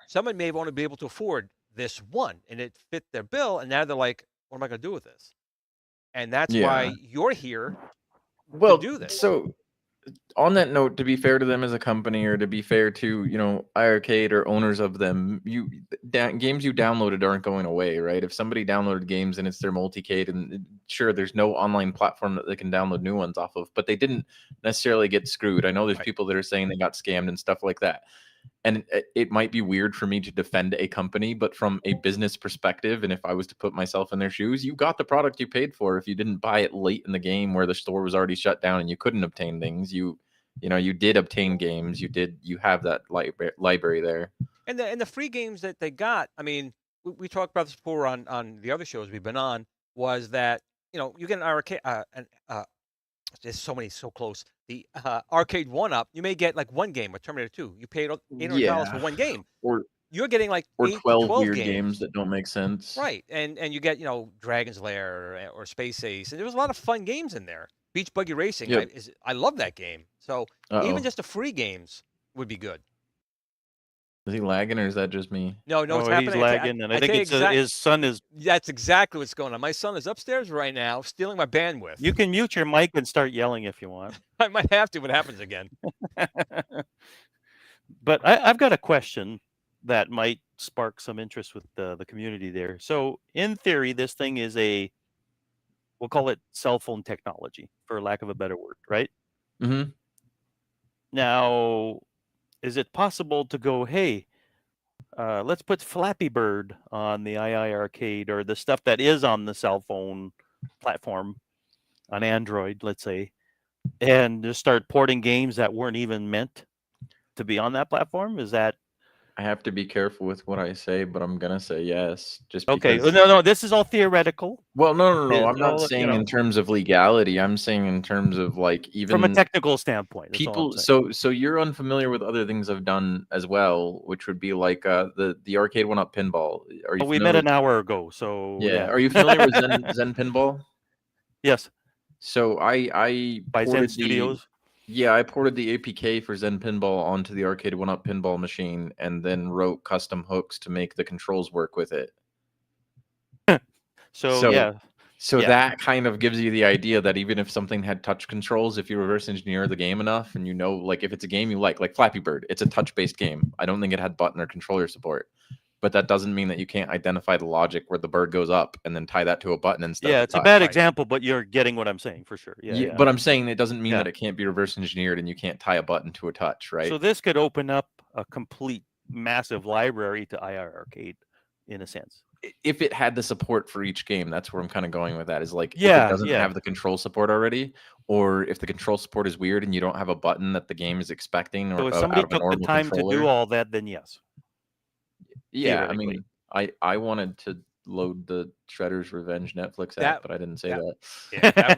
Someone may only be able to afford this one, and it fit their bill, and now they're like, "What am I going to do with this?" And that's why Yeah. you're here to Well, do this. so on that note, to be fair to them as a company, or to be fair to iiRcade or owners of them, games you downloaded aren't going away, right? If somebody downloaded games and it's their multicade, and sure, there's no online platform that they can download new ones off of, but they didn't necessarily get screwed. I know there's Right. people that are saying they got scammed and stuff like that. And it might be weird for me to defend a company, but from a business perspective, and if I was to put myself in their shoes, you got the product you paid for. If you didn't buy it late in the game where the store was already shut down and you couldn't obtain things, you did obtain games. You have that library there. And the free games that they got, I mean, we talked about this before on the other shows we've been on, was that you get an arcade, there's so many so close. The Arcade 1-Up, you may get like one game, or Terminator 2. You paid $800 for Yeah, one game. or You're getting like or 8 to 12 12 weird games games. that don't make sense. Right. And you get, Dragon's Lair or Space Ace. And there was a lot of fun games in there. Beach Buggy Racing, Yep. I love that game. So even Uh-oh. just the free games would be good. Is he lagging, or is that just me? No, it's he's happening. lagging, and I think it's his son is. That's exactly what's going on. My son is upstairs right now, stealing my bandwidth. You can mute your mic and start yelling if you want. I might have to when it happens again. But I've got a question that might spark some interest with the community there. So in theory, this thing is we'll call it cell phone technology, for lack of a better word, right? Mm-hmm. Now, is it possible to go, hey, let's put Flappy Bird on the iiRcade or the stuff that is on the cell phone platform on Android, let's say, and just start porting games that weren't even meant to be on that platform? Is that I have to be careful with what I say, but I'm gonna say yes, just okay? because. No, this is all theoretical. Well, no. It's I'm not all, saying in terms of legality. I'm saying in terms of like from a even technical standpoint. That's all I'm people. saying. So you're unfamiliar with other things I've done as well, which would be like the arcade one up pinball. Are you Well, we met familiar an hour ago, so Yeah. yeah. Are you familiar with Zen Pinball? Yes, So I by Zen ported the Studios. yeah, I ported the APK for Zen Pinball onto the arcade one up pinball machine and then wrote custom hooks to make the controls work with it. So So yeah, so yeah. that kind of gives you the idea that even if something had touch controls, if you reverse engineer the game enough and you know, like if it's a game you like Flappy Bird, it's a touch-based game. I don't think it had button or controller support. But that doesn't mean that you can't identify the logic where the bird goes up and then tie that to a button instead of Yeah, a it's a touch. bad Right. example, but you're getting what I'm saying for sure. Yeah, Yeah, yeah. but I'm saying it doesn't mean Yeah. that it can't be reverse engineered and you can't tie a button to a touch, right? So this could open up a complete massive library to iiRcade in a sense. If it had the support for each game, that's where I'm kind of going with that. Is like if it Yeah, doesn't yeah. have the control support already, or if the control support is weird and you don't have a button that the game is expecting So or if out somebody of an took the normal time to do controller. all that, then yes, Yeah, I theoretically. mean, I wanted to load the Shredder's Revenge Netflix app, That but I didn't say that that. yeah,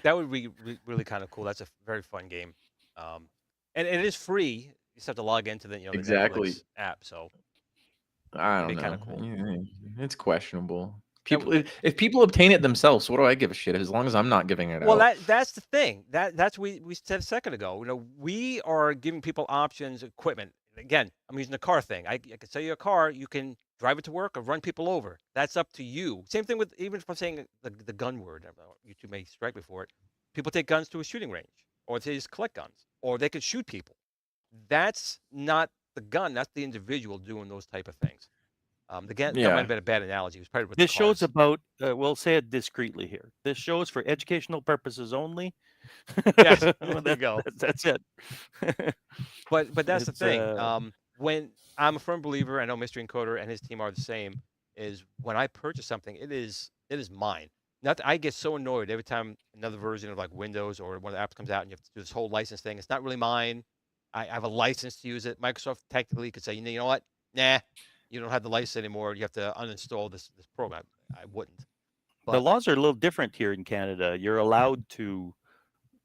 that would be really kind of cool. That's a very fun game. Um, and it is free. You just have to log into the the Exactly. Netflix app, so I it'd don't be kind know. of cool. It's questionable. That People, if people obtain it themselves, what do I give a shit? As long as I'm not giving it Well, out. that's the thing. That's we said a second ago. We are giving people options, equipment. Again, I'm using the car thing. I can sell you a car. You can drive it to work or run people over. That's up to you. Same thing with even if I'm saying the gun word. I don't know, you two may strike me for it. People take guns to a shooting range, or they just collect guns, or they could shoot people. That's not the gun. That's the individual doing those type of things. That might Yeah. have been a bad analogy. It was probably with the This show's cars. about, we'll say it discreetly here. This show is for educational purposes only. Yes, there you go. That's it. But that's the It's thing. When I'm a firm believer, I know Mystery Encoder and his team are the same. Is when I purchase something, it is mine. Not I get so annoyed every time another version of like Windows or one of the apps comes out and you have to do this whole license thing. It's not really mine. I have a license to use it. Microsoft technically could say, you know what? Nah, you don't have the license anymore. You have to uninstall this program. I wouldn't. the But laws are a little different here in Canada. You're allowed to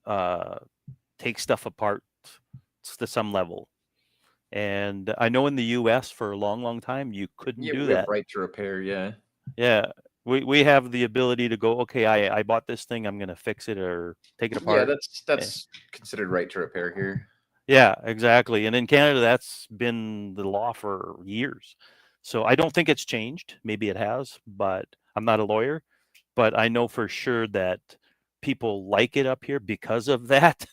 uh, take stuff apart to some level. And I know in the US for a long, long time, you couldn't Yeah, do we have that. right to repair. Yeah. Yeah. We have the ability to go, okay, I bought this thing, I'm going to fix it or take it Yeah, apart. Eh, that's considered right to repair here. Yeah, exactly. And in Canada, that's been the law for years. So I don't think it's changed. Maybe it has, but I'm not a lawyer. But I know for sure that people like it up here because of that,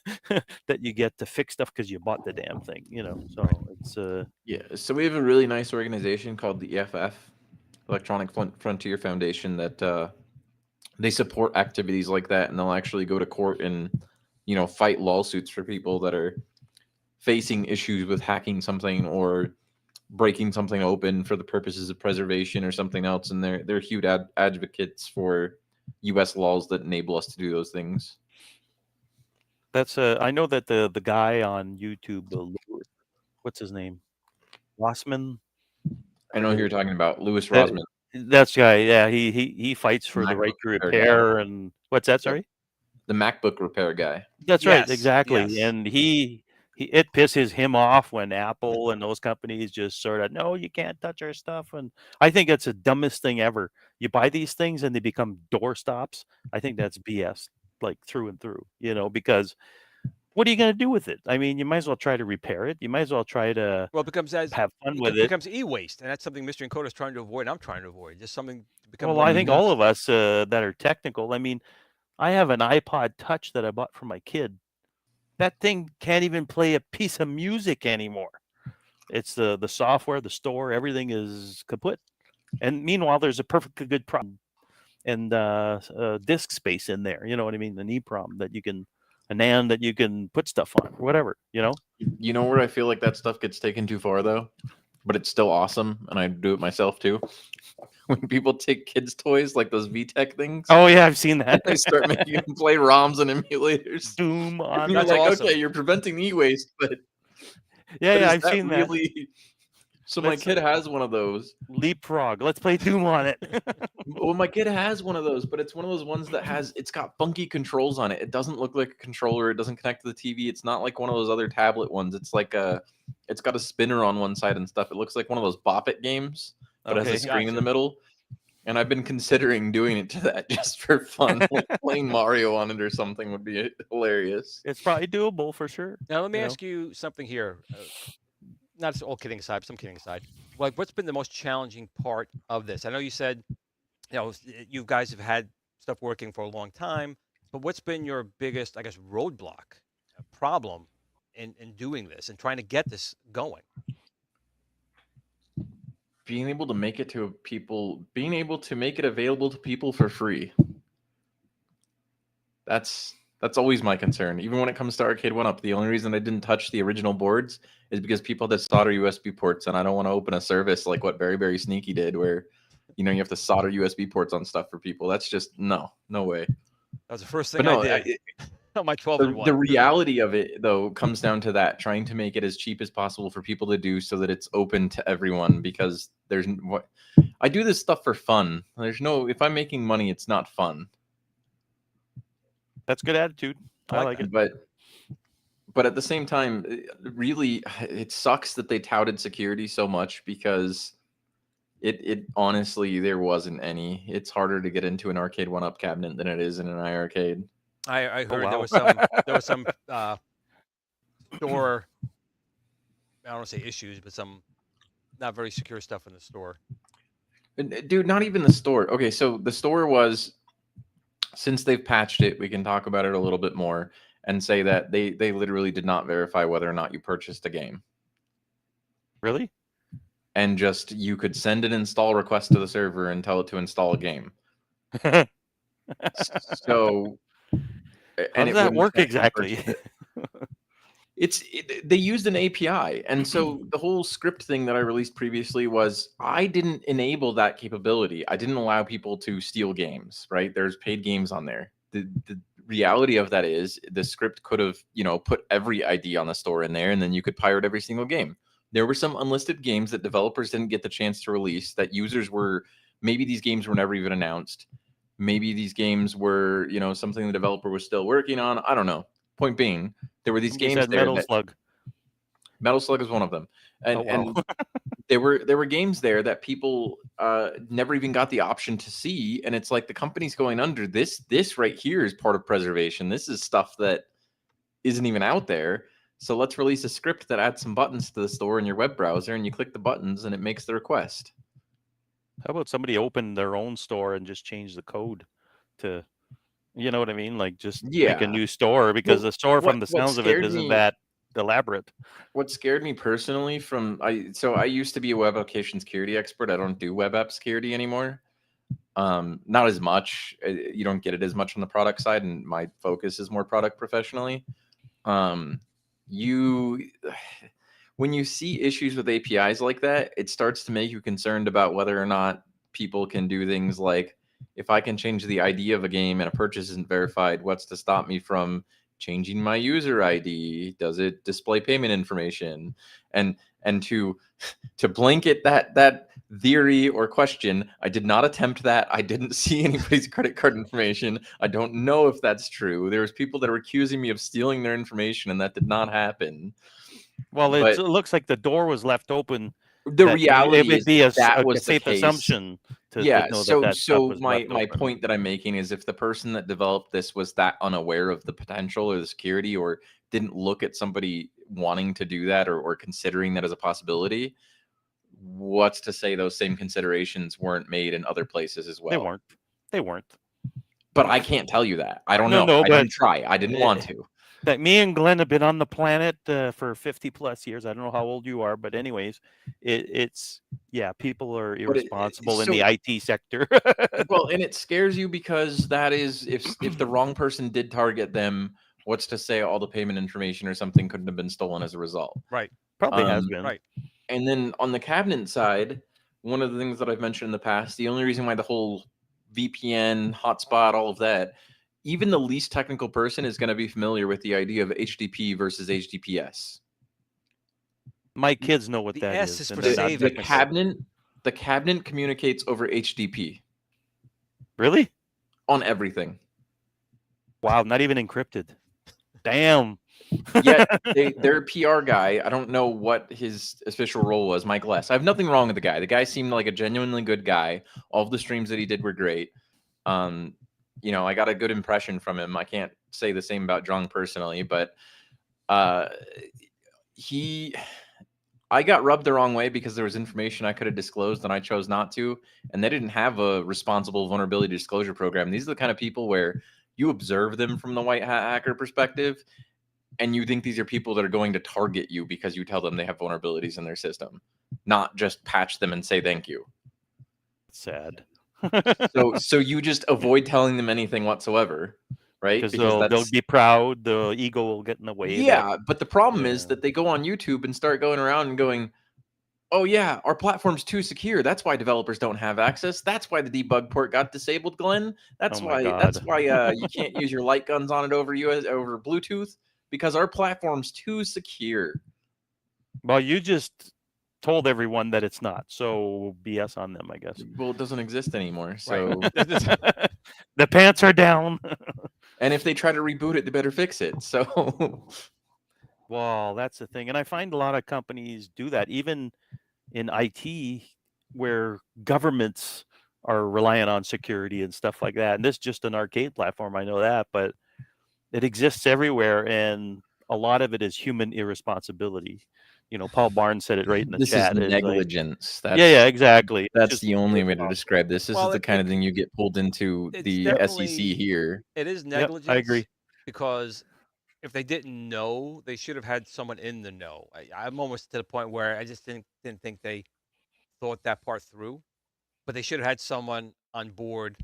that you get to fix stuff because you bought the damn thing, you know. So it's Yeah, so we have a really nice organization called the EFF, Electronic Frontier Foundation, that they support activities like that, and they'll actually go to court and fight lawsuits for people that are facing issues with hacking something or breaking something open for the purposes of preservation or something else, and they're huge advocates for U.S. laws that enable us to do those things. that's I know that the guy on YouTube, what's his name, Rossman, I know who you're talking about, Louis that Rosman, that's the guy. Yeah, he fights the for the right MacBook to repair guy. repair and what's that? Yep, Sorry. the MacBook repair guy. That's right, yes, exactly. yes. And he it pisses him off when Apple and those companies just sort of, no, you can't touch our stuff. And I think it's the dumbest thing ever. You buy these things and they become doorstops. I think that's BS, like through and through, because what are you going to do with it? I mean, you might as well try to repair it. You might as well try to Well, it becomes have fun with it it. becomes e-waste, and that's something Mr. Encoder is trying to avoid. And I'm trying to avoid just something to become Well, more I think Mhm. all utility. of us that are technical. I mean, I have an iPod Touch that I bought for my kid. That thing can't even play a piece of music anymore. It's the software, the store, everything is kaput. And meanwhile, there's a perfectly good problem and disk space in there. You know what I mean? An EEPROM that you can, a NAND that you can put stuff on, or whatever. You know? You know where I feel like that stuff gets taken too far though, but it's still awesome, and I do it myself too. When people take kids' toys like those VTech things, Oh yeah, I've seen and that. they start making them play ROMs and emulators, Doom and on. you're That's like, awesome. okay, you're preventing e-waste, but Yeah, is I've that seen that. really? So my kid has one of those. Leapfrog. Let's play Doom on it. Well, my kid has one of those, but it's one of those ones that it's got funky controls on it. It doesn't look like a controller. It doesn't connect to the TV. It's not like one of those other tablet ones. It's got a spinner on one side and stuff. It looks like one of those Bop It games, but has a Okay. screen in the Gotcha. middle. And I've been considering doing it to that just for fun. Like playing Mario on it or something would be hilarious. It's probably doable for sure. Now, let me You know? ask you something here. Not all kidding aside, but some kidding aside. Like, what's been the most challenging part of this? I know you said, you guys have had stuff working for a long time, but what's been your biggest, I guess, roadblock, problem in doing this and trying to get this going? Being able to make it to people, being able to make it available to people for free. That's always my concern. Even when it comes to Arcade 1-Up, the only reason I didn't touch the original boards is because people had to solder USB ports, and I don't want to open a service like what Very Very Sneaky did, where you have to solder USB ports on stuff for people. That's just no way. That was the first But thing I no, did on my 12 and the 1. reality of it though comes down to that, trying to make it as cheap as possible for people to do, so that it's open to everyone. Because what I do this stuff for fun. If I'm making money, it's not fun. That's good attitude. I like it. But at the same time, really, it sucks that they touted security so much, because it honestly, there wasn't any. It's harder to get into an Arcade 1-Up cabinet than it is in an iiRcade. I heard there wow. was some store, I don't want to say issues, but some not very secure stuff in the store. Dude, not even the store. Okay, so the store was, since they've patched it, we can talk about it a little bit more and say that they literally did not verify whether or not you purchased a game. Really? And just, you could send an install request to the server and tell it to install a game. So, How does that work exactly? They used an API, and so the whole script thing that I released previously was, I didn't enable that capability. I didn't allow people to steal games, right? There's paid games on there. The reality of that is, the script could have, put every ID on the store in there, and then you could pirate every single game. There were some unlisted games that developers didn't get the chance to release, that users were, maybe these games were never even announced. Maybe these games were, something the developer was still working on. I don't know. Point being, there were these Somebody games said there. Metal Slug. Metal Slug is one of them, and Oh, wow. and there were games there that people never even got the option to see, and it's like, the company's going under. This right here is part of preservation. This is stuff that isn't even out there. So let's release a script that adds some buttons to the store in your web browser, and you click the buttons, and it makes the request. How about somebody open their own store and just change the code to, you know what I mean? Like, just make a new store, because the store, from the sounds of it, isn't that elaborate. What scared me personally I used to be a web application security expert. I don't do web app security anymore. Not as much. You don't get it as much on the product side, and my focus is more product professionally. When you see issues with APIs like that, it starts to make you concerned about whether or not people can do things like, if I can change the ID of a game and a purchase isn't verified, what's to stop me from changing my user ID? Does it display payment information? And to blanket that theory or question, I did not attempt that. I didn't see anybody's credit card information. I don't know if that's true. There's people that are accusing me of stealing their information, and that did not happen. Well, it looks like the door was left open. The reality it would be a was safe the case. assumption to know that so was my left open. point that I'm making is, if the person that developed this was that unaware of the potential or the security, or didn't look at somebody wanting to do that, or considering that as a possibility, what's to say those same considerations weren't made in other places as well? They weren't. But I can't tell you that. I don't know. I didn't try. I didn't want to. that me and Glenn have been on the planet for 50 plus years. I don't know how old you are, but anyways, it's people are But irresponsible in so the IT sector. well, and it scares you because that is if the wrong person did target them, what's to say all the payment information or something couldn't have been stolen as a result? Right. Probably has been. Right. And then on the cabinet side, one of the things that I've mentioned in the past, the only reason why the whole VPN, hotspot, all of that, even the least technical person is going to be familiar with the idea of HTTP versus HTTPS. My kids know what The that S is, is and for they're not saving. technical. The cabinet communicates over HTTP Really? on everything. Wow, not even encrypted. Damn. Yet their PR guy, I don't know what his official role was, Michael S. I have nothing wrong with the guy. The guy seemed like a genuinely good guy. All of the streams that he did were great. I got a good impression from him. I can't say the same about Jong personally, but I got rubbed the wrong way because there was information I could have disclosed and I chose not to, and they didn't have a responsible vulnerability disclosure program. These are the kind of people where you observe them from the white hat hacker perspective, and you think these are people that are going to target you because you tell them they have vulnerabilities in their system, not just patch them and say thank you. Sad. So you just avoid telling them anything whatsoever, right? Because they'll be proud, the ego will get in the way. Yeah, but the problem is that they go on YouTube and start going around and going, oh yeah, our platform's too secure. That's why developers don't have access. That's why the debug port got disabled, Glenn. That's Oh my why God. you can't use your light guns on it over Bluetooth, because our platform's too secure. Well, you just told everyone that it's not, so BS on them, I guess. Well, it doesn't exist anymore. So the pants are down. and if they try to reboot it, they better fix it. So well, that's the thing. And I find a lot of companies do that, even in IT, where governments are reliant on security and stuff like that. And this is just an arcade platform, I know that, but it exists everywhere, and a lot of it is human irresponsibility. Paul Barnes said it right in the this chat. is negligence. Yeah, exactly. That's the only way to describe this. This is the kind of thing you get pulled into the SEC here. It is negligence. Yep, I agree. Because if they didn't know, they should have had someone in the know. I'm almost to the point where I just didn't think they thought that part through. But they should have had someone on board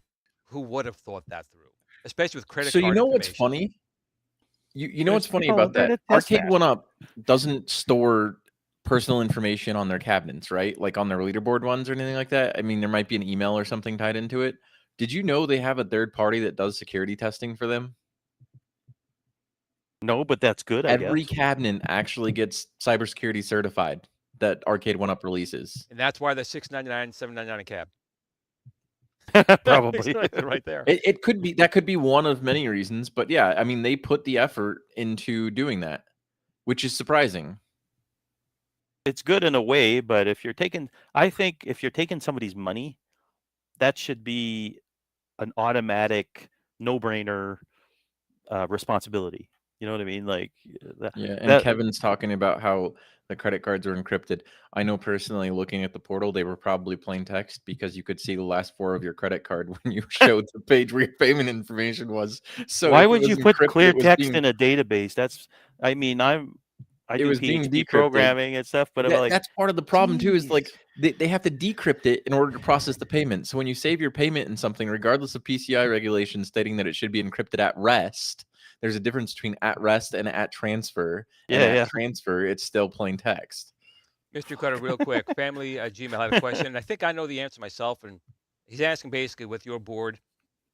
who would have thought that through, especially with credit card information. What's funny? You know what's funny about that? Arcade 1UP doesn't store personal information on their cabinets, right? Like on their leaderboard ones or anything like that. I mean, there might be an email or something tied into it. Did you know they have a third party that does security testing for them? No, but that's good. Every cabinet actually gets cybersecurity certified that Arcade 1UP releases, and that's why they're $6.99, $7.99 a cab. Probably right there. It could be, that could be one of many reasons, but yeah, I mean, they put the effort into doing that, which is surprising. It's good in a way, but I think if you're taking somebody's money, that should be an automatic no-brainer responsibility. You know what I mean? Like Kevin's talking about how the credit cards are encrypted. I know personally, looking at the portal, they were probably plain text because you could see the last 4 of your credit card when you showed the page where your payment information was. So why would you put clear text in a database? I do PHP programming and stuff, but that's part of the problem too. Is like they have to decrypt it in order to process the payment. So when you save your payment in something, regardless of PCI regulations stating that it should be encrypted at rest, there's a difference between at rest and at transfer. And at transfer, it's still plain text. Mr. Cutter, real quick, family Gmail had a question, and I think I know the answer myself. And he's asking basically, with your board,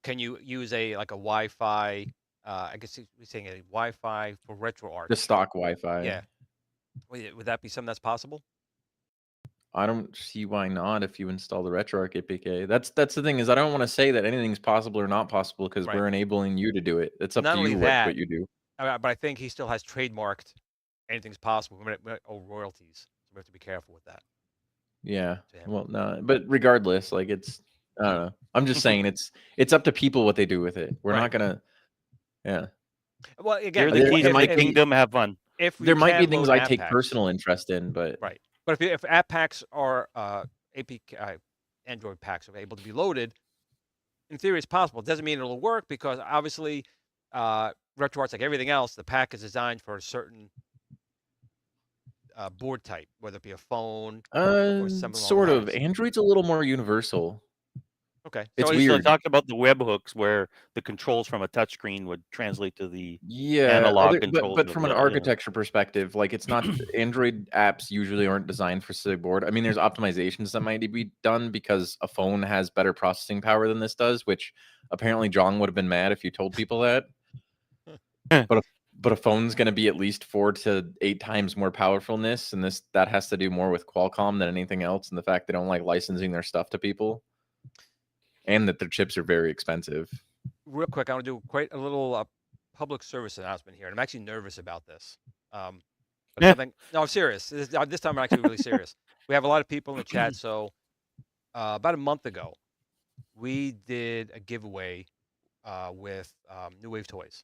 can you use a Wi-Fi? I guess he's saying a Wi-Fi for Retroarch. The stock Wi-Fi. Yeah. Would that be something that's possible? I don't see why not if you install the Retroarch APK. That's the thing, is I don't want to say that anything's possible or not possible because we're enabling you to do it. It's up to you what you do. But I think he still has trademarked anything's possible. Royalties. So we have to be careful with that. Yeah. Well, no, but regardless, like it's, I don't know. I'm just saying it's up to people what they do with it. We're not gonna. Yeah. Well, again, you're the keys to my kingdom. Have fun. If there might be things I take personal interest in, but But if app packs are APK Android packs are able to be loaded, in theory it's possible. It doesn't mean it'll work because obviously Retroarch, like everything else, the pack is designed for a certain board type, whether it be a phone or something along the Sort of. lines. Android's a little more universal. Okay, It's so He's weird. talking about the webhooks where the controls from a touchscreen would translate to the Yeah, analog but controls but of from an the, architecture perspective, like it's not Android apps usually aren't designed for specific board. I mean, there's optimizations that might be done because a phone has better processing power than this does, which apparently John would have been mad if you told people that. But a phone's going to be at least 4 to 8 times more powerfulness, and that has to do more with Qualcomm than anything else, and the fact they don't like licensing their stuff to people, and that their chips are very expensive. real quick, I want to do quite a little public service announcement here, and I'm actually nervous about this. But Yeah. something. No, I'm serious. This time I'm actually really serious. We have a lot of people in the chat. So about a month ago, we did a giveaway with New Wave Toys.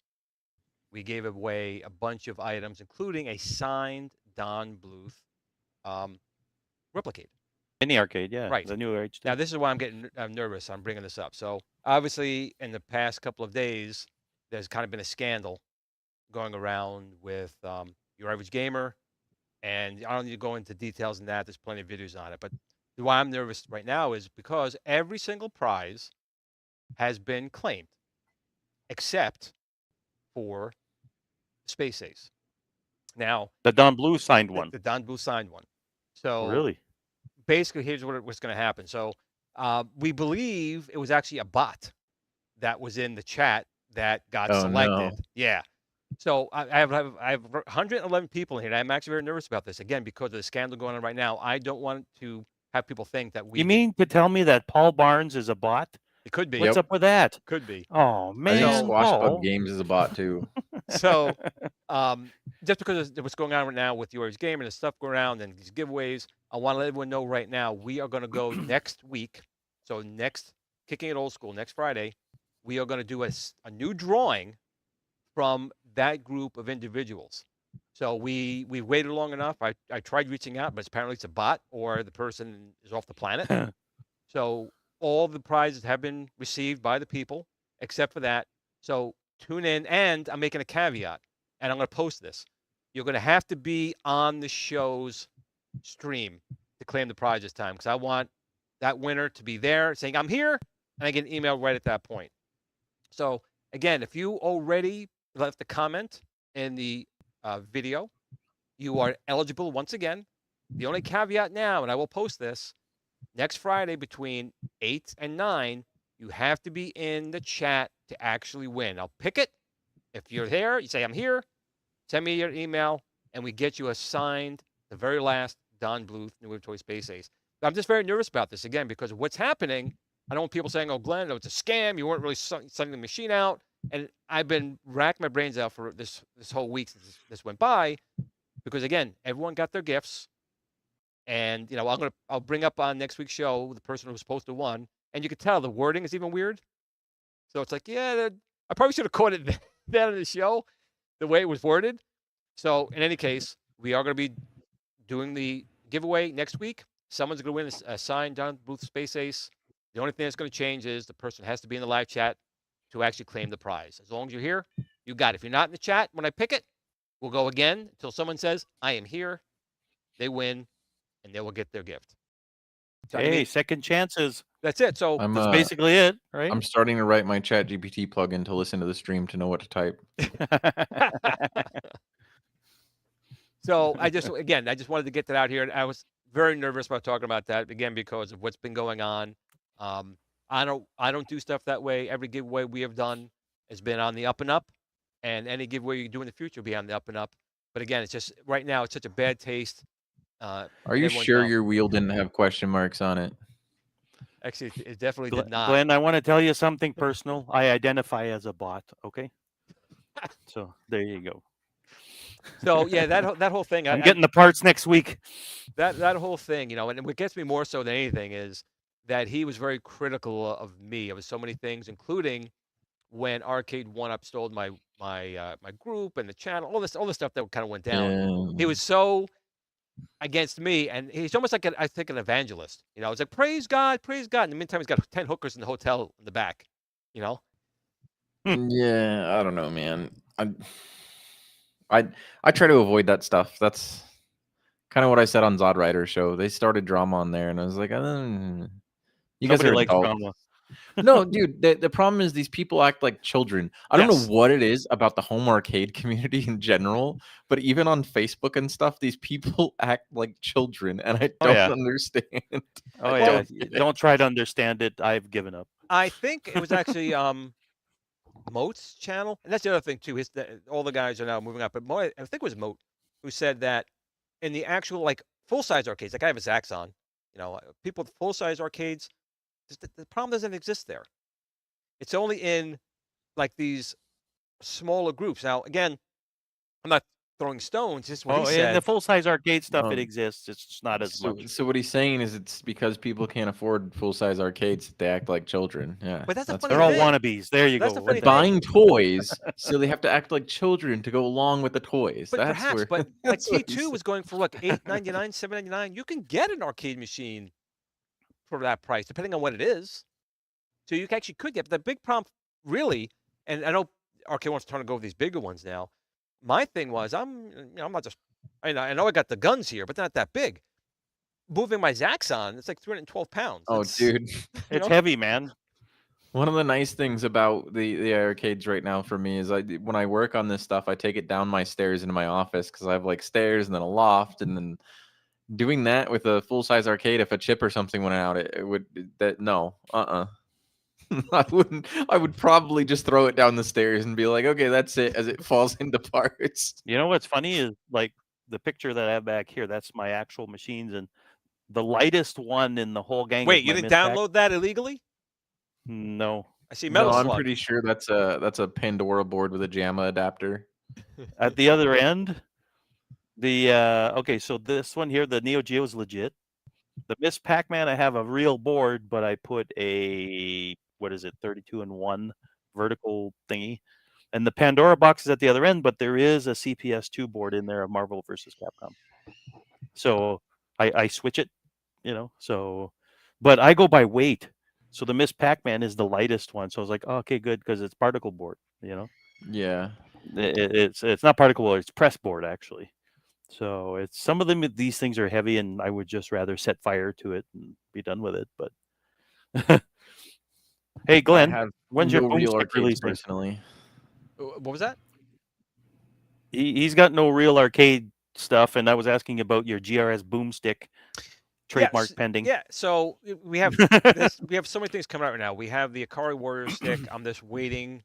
We gave away a bunch of items, including a signed Don Bluth Replicate. in the arcade, yeah, Right. the new HD. Now, this is why I'm nervous. I'm bringing this up. So, obviously, in the past couple of days, there's kind of been a scandal going around with Your Average Gamer. And I don't need to go into details in that. There's plenty of videos on it. But why I'm nervous right now is because every single prize has been claimed, except for Space Ace. Now, The Don Blue signed one. the Don Bluth signed one. So Really? basically, here's what's going to happen. So we believe it was actually a bot that was in the chat that got Oh, no. selected. Yeah. So I have 111 people in here. And I'm actually very nervous about this again because of the scandal going on right now. I don't want to have people think that we. You mean to tell me that Paul Barnes is a bot? It could be. What's up with that? Could be. Oh I man, think So- Squashbug Paul. Games is a bot too. So just because of what's going on right now with yours game and the stuff going around and these giveaways, I want to let everyone know right now we are going to go next week. So next Kicking It Old School next Friday, we are going to do a new drawing from that group of individuals. So we waited long enough. I tried reaching out, but apparently it's a bot or the person is off the planet. So all the prizes have been received by the people except for that. So tune in, and I'm making a caveat, and I'm going to post this. You're going to have to be on the show's stream to claim the prize this time because I want that winner to be there saying, I'm here, and I get an email right at that point. So, again, if you already left a comment in the video, you are eligible once again. The only caveat now, and I will post this, next Friday between 8 and 9, you have to be in the chat to actually win. I'll pick it. If you're there, you say, I'm here, send me your email, and we get you assigned the very last Don Bluth New Wave Toy Space Ace. I'm just very nervous about this, again, because of what's happening. I don't want people saying, oh, Glenn, it's a scam. You weren't really sending the machine out. And I've been racking my brains out for this whole week since this went by because, again, everyone got their gifts. And, you know, I'll bring up on next week's show the person who was supposed to win. And you can tell the wording is even weird. So it's like, yeah, I probably should have caught it then on the show, the way it was worded. So in any case, we are going to be doing the giveaway next week. Someone's going to win a signed Don Bluth Space Ace. The only thing that's going to change is the person has to be in the live chat to actually claim the prize. As long as you're here, you got it. If you're not in the chat when I pick it, we'll go again until someone says, I am here. They win, and they will get their gift. So, Hey, I mean, second chances. that's it. So That's basically it, right? I'm starting to write my Chat GPT plugin to listen to the stream to know what to type. So I just wanted to get that out here. And I was very nervous about talking about that again because of what's been going on. I don't do stuff that way. Every giveaway we have done has been on the up and up, and any giveaway you do in the future will be on the up and up. But again, it's just right now it's such a bad taste. Are you everyone sure know. your wheel didn't have question marks on it? Actually, it definitely did not. Glenn, I want to tell you something personal. I identify as a bot. Okay. So there you go. So yeah, that whole thing. I'm getting the parts next week. That whole thing, you know, and what gets me more so than anything is that he was very critical of me. It was so many things, including when Arcade One Up stole my group and the channel, all this stuff that kind of went down. He was so against me, and he's almost like I think an evangelist. You know, it's like praise God. In the meantime, he's got 10 hookers in the hotel in the back. You know. Yeah, I don't know, man. I I I try to avoid that stuff. That's kind of what I said on Zod Rider show. They started drama on there, and I was like, you guys Nobody are likes adults. drama. No, dude, the problem is these people act like children. I don't know Yes. what it is about the home arcade community in general, but even on Facebook and stuff, these people act like children, and I Oh don't yeah. understand. Oh I Well, yeah. don't get it. Don't try to understand it. I've given up. I think it was actually Moat's channel, and that's the other thing too. Is that all the guys are now moving up, but I think it was Moat who said that in the actual like full size arcades, like I have a Zaxxon, people with full size arcades, the problem doesn't exist there. It's only in like these smaller groups. Now, again, I'm not throwing stones. This is what he Oh, in the said. full size arcade stuff, it Um, exists. It's just not as so, much. so what he's saying is it's because people can't afford full size arcades that they act like children. Yeah, But that's a that's funny They're what all it is. thing. wannabes. There you That's the go. funny They're thing. buying toys, so they have to act like children to go along with the toys. But That's perhaps, where but like that's what he's T2 was going for like 8.99, 7.99. You can get an arcade machine for that price, depending on what it is. So you actually could get, but the big problem really, and I know RK wants to try to go with these bigger ones now. My thing was, I'm not just, I know I got the guns here, but they're not that big. Moving my Zaxxon, it's like 312 pounds. Oh, It's, dude. you It's know, heavy, man. One of the nice things about the arcades right now for me is when I work on this stuff, I take it down my stairs into my office because I have like stairs and then a loft, and then doing that with a full size arcade, if a chip or something went out, it would that no, I wouldn't. I would probably just throw it down the stairs and be like, okay, that's it, as it falls into parts. You know what's funny is like the picture that I have back here. That's my actual machines, and the lightest one in the whole gang is wait, you my didn't Mispac. download that illegally? No, I see No, Metal I'm Slug. pretty sure that's a Pandora board with a JAMA adapter. at the other end, the okay. So this one here, the Neo Geo is legit. The Miss Pac-Man, I have a real board, but I put a what is it, 32-in-1 vertical thingy, and the Pandora box is at the other end. But there is a CPS2 board in there of Marvel versus Capcom. So I switch it, So, but I go by weight. So the Miss Pac-Man is the lightest one. So I was like, oh, okay, good, because it's particle board. Yeah. It's not particle board, it's press board actually. So it's some of them. These things are heavy, and I would just rather set fire to it and be done with it. But hey, I Glenn, have when's your no real boomstick arcades releasing? personally. What was that? He's got no real arcade stuff, and I was asking about your GRS boomstick trademark Yes. pending. Yeah. So we have we have so many things coming out right now. We have the Akari Warrior stick. I'm just waiting.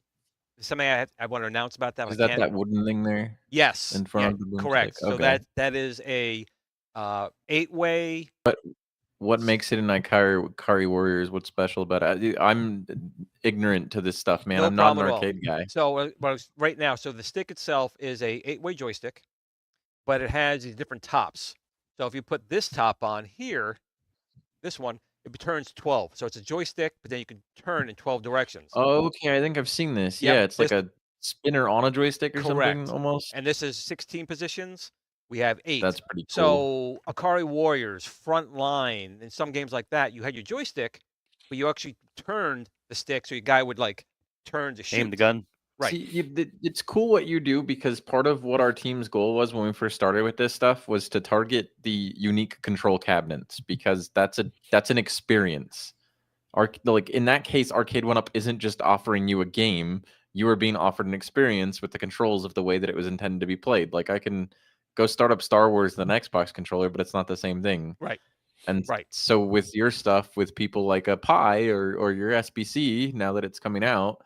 Something I want to announce about that. Is But I that can't. that wooden thing there Yes. in Yeah. front of the boomstick? Correct. So Okay. that is a 8-way. What makes it an Ikari Warriors? What's special about it? I'm ignorant to this stuff, man. No I'm not an problem at all. arcade guy. So right now, so the stick itself is a 8-way joystick, but it has these different tops. So if you put this top on here, this one, it turns 12. So it's a joystick, but then you can turn in 12 directions. Okay, I think I've seen this. Yep. Yeah, it's like This a spinner on a joystick or something correct. almost. And this is 16 positions. We have 8. That's pretty cool. So Akari Warriors, front line, in some games like that, you had your joystick, but you actually turned the stick so your guy would like turn to shoot. Aim the gun. Right. See, it's cool what you do because part of what our team's goal was when we first started with this stuff was to target the unique control cabinets because that's an experience. Like in that case, Arcade One Up isn't just offering you a game; you are being offered an experience with the controls of the way that it was intended to be played. Like I can go start up Star Wars with an Xbox controller, but it's not the same thing. Right. And Right. so with your stuff, with people like a Pi or your SBC, now that it's coming out,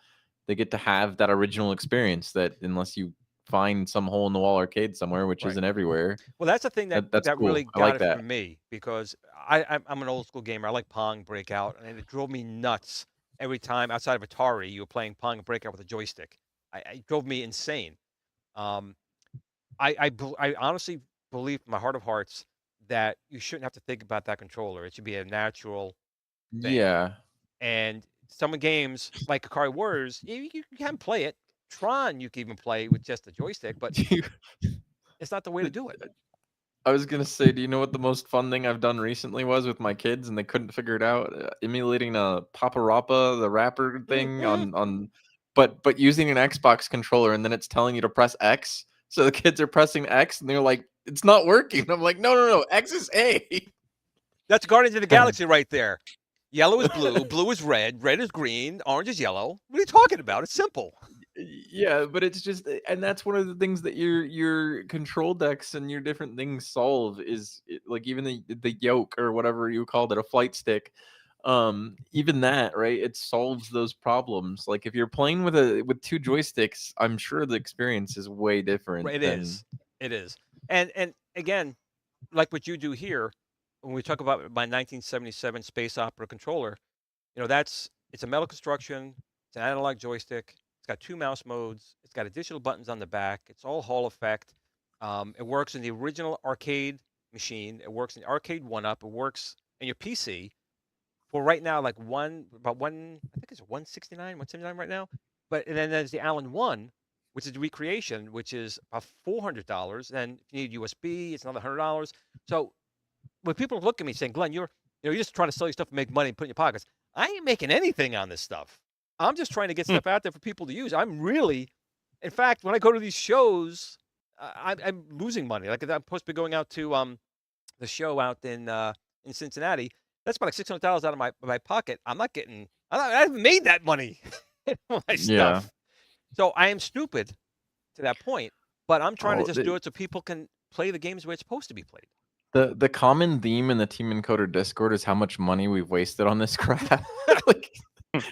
they get to have that original experience that unless you find some hole in the wall arcade somewhere, which Right. isn't everywhere. Well, that's the thing That's that cool. really I got like it for that. me because I'm an old school gamer. I like Pong Breakout, and it drove me nuts every time outside of Atari you were playing Pong Breakout with a joystick. It drove me insane. Um, I honestly believe, in my heart of hearts, that you shouldn't have to think about that controller. It should be a natural thing. Yeah. And some games like Akari Warriors, you can play it. Tron, you can even play with just the joystick, but it's not the way to do it. I was gonna say, do you know what the most fun thing I've done recently was with my kids, and they couldn't figure it out? Emulating a Papa Rappa, the rapper thing Mhm. on but using an Xbox controller, and then it's telling you to press X. So the kids are pressing X, and they're like, "It's not working." I'm like, "No, X is A." That's Guardians of the Galaxy right there. Yellow is blue, blue is red, red is green, orange is yellow. What are you talking about? It's simple. Yeah, but it's just, and that's one of the things that your control decks and your different things solve is like even the yoke or whatever you called it, a flight stick. Even that, right? It solves those problems. Like if you're playing with two joysticks, I'm sure the experience is way different It than is. It is. And again, like what you do here, when we talk about my 1977 space opera controller, it's a metal construction, it's an analog joystick, it's got two mouse modes, it's got additional buttons on the back, it's all Hall effect. It works in the original arcade machine, it works in the arcade one up, it works in your PC for right now, like about one, I think it's 169, 179 right now. But and then there's the Allen One, which is the recreation, which is about $400. And if you need USB, it's another $100. So when people look at me saying, Glenn, you're just trying to sell your stuff and make money and put it in your pockets. I ain't making anything on this stuff. I'm just trying to get stuff out there for people to use. In fact, when I go to these shows, I'm losing money. Like I'm supposed to be going out to the show out in Cincinnati. That's about like $600 out of my pocket. I haven't made that money for my yeah. stuff. So I am stupid to that point, but I'm trying to Oh, just do it so people can play the games the way it's supposed to be played. the common theme in the Team Encoder Discord is how much money we've wasted on this crap. Like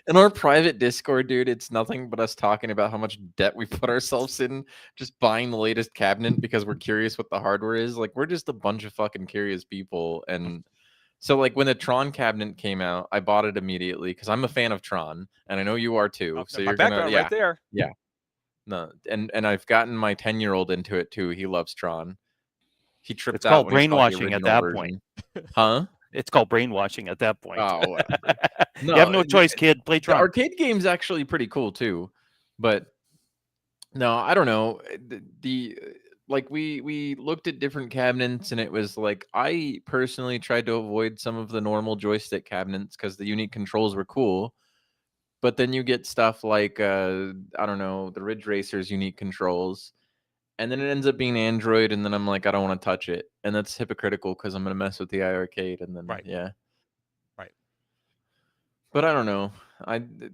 in our private Discord, dude, it's nothing but us talking about how much debt we put ourselves in just buying the latest cabinet because we're curious what the hardware is. Like we're just a bunch of fucking curious people. And so like when the Tron cabinet came out, I bought it immediately because I'm a fan of Tron, and I know you are too. Oh, So my you're gonna, background right yeah, there. yeah. No, and I've gotten my 10-year-old into it too. He loves Tron. He It's tripped out called when he saw the brainwashing at original that point. version. Huh? It's called brainwashing at that point. Oh, whatever. You have No, no choice, kid. Play the Tron. arcade game's actually pretty cool too, but no, I don't know. Like we looked at different cabinets, and it was like I personally tried to avoid some of the normal joystick cabinets because the unique controls were cool. But then you get stuff like I don't know, the Ridge Racer's unique controls, and then it ends up being Android, and then I'm like, I don't want to touch it, and that's hypocritical because I'm gonna mess with the iArcade, and then Right. yeah. Right. But I don't know.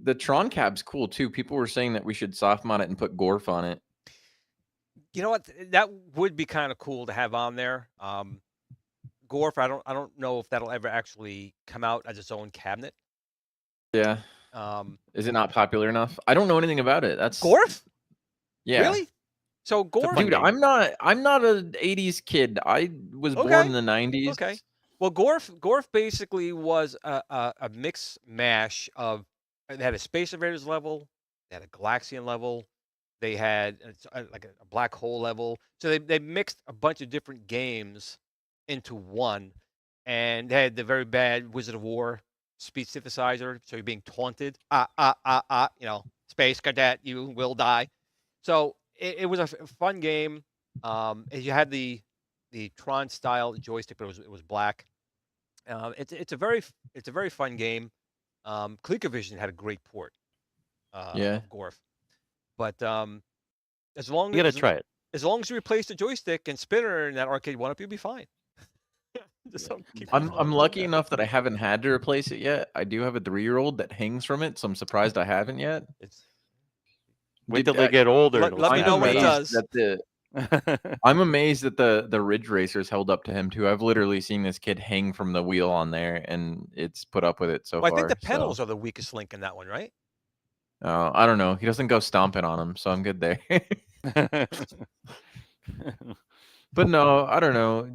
The Tron cab's cool too. People were saying that we should soft mod it and put Gorf on it. You know what? That would be kind of cool to have on there. Gorf, I don't know if that'll ever actually come out as its own cabinet. Yeah. Um, Is it not popular enough? I don't know anything about it. That's Gorf? yeah. Really? So Gorf, fun Dude, game. I'm not an 80s kid. I was born okay, in the 90s. okay. Well, Gorf basically was a mix mash of. They had a Space Invaders level, they had a Galaxian level, they had like a black hole level. So they mixed a bunch of different games into one, and they had the very bad Wizard of War speech synthesizer. So you're being taunted. Space cadet, you will die. So it was a fun game. You had the Tron style joystick, but it was black. It's a very fun game. ColecoVision had a great port Yeah. of Gorf, but as long You got to as try it. as long as you replace the joystick and spinner in that arcade one up, you'll be fine. Just don't keep I'm lucky enough that I haven't had to replace it yet. I do have a 3-year-old that hangs from it, so I'm surprised I haven't yet. It's Wait till Dude, they get older. let, it'll let me I'm snap know when it right on. amazed does. that I'm amazed that the Ridge Racers held up to him too. I've literally seen this kid hang from the wheel on there, and it's put up with it so Well, I far. think the So pedals are the weakest link in that one, right? I don't know. He doesn't go stomping on them, so I'm good there. But no, I don't know.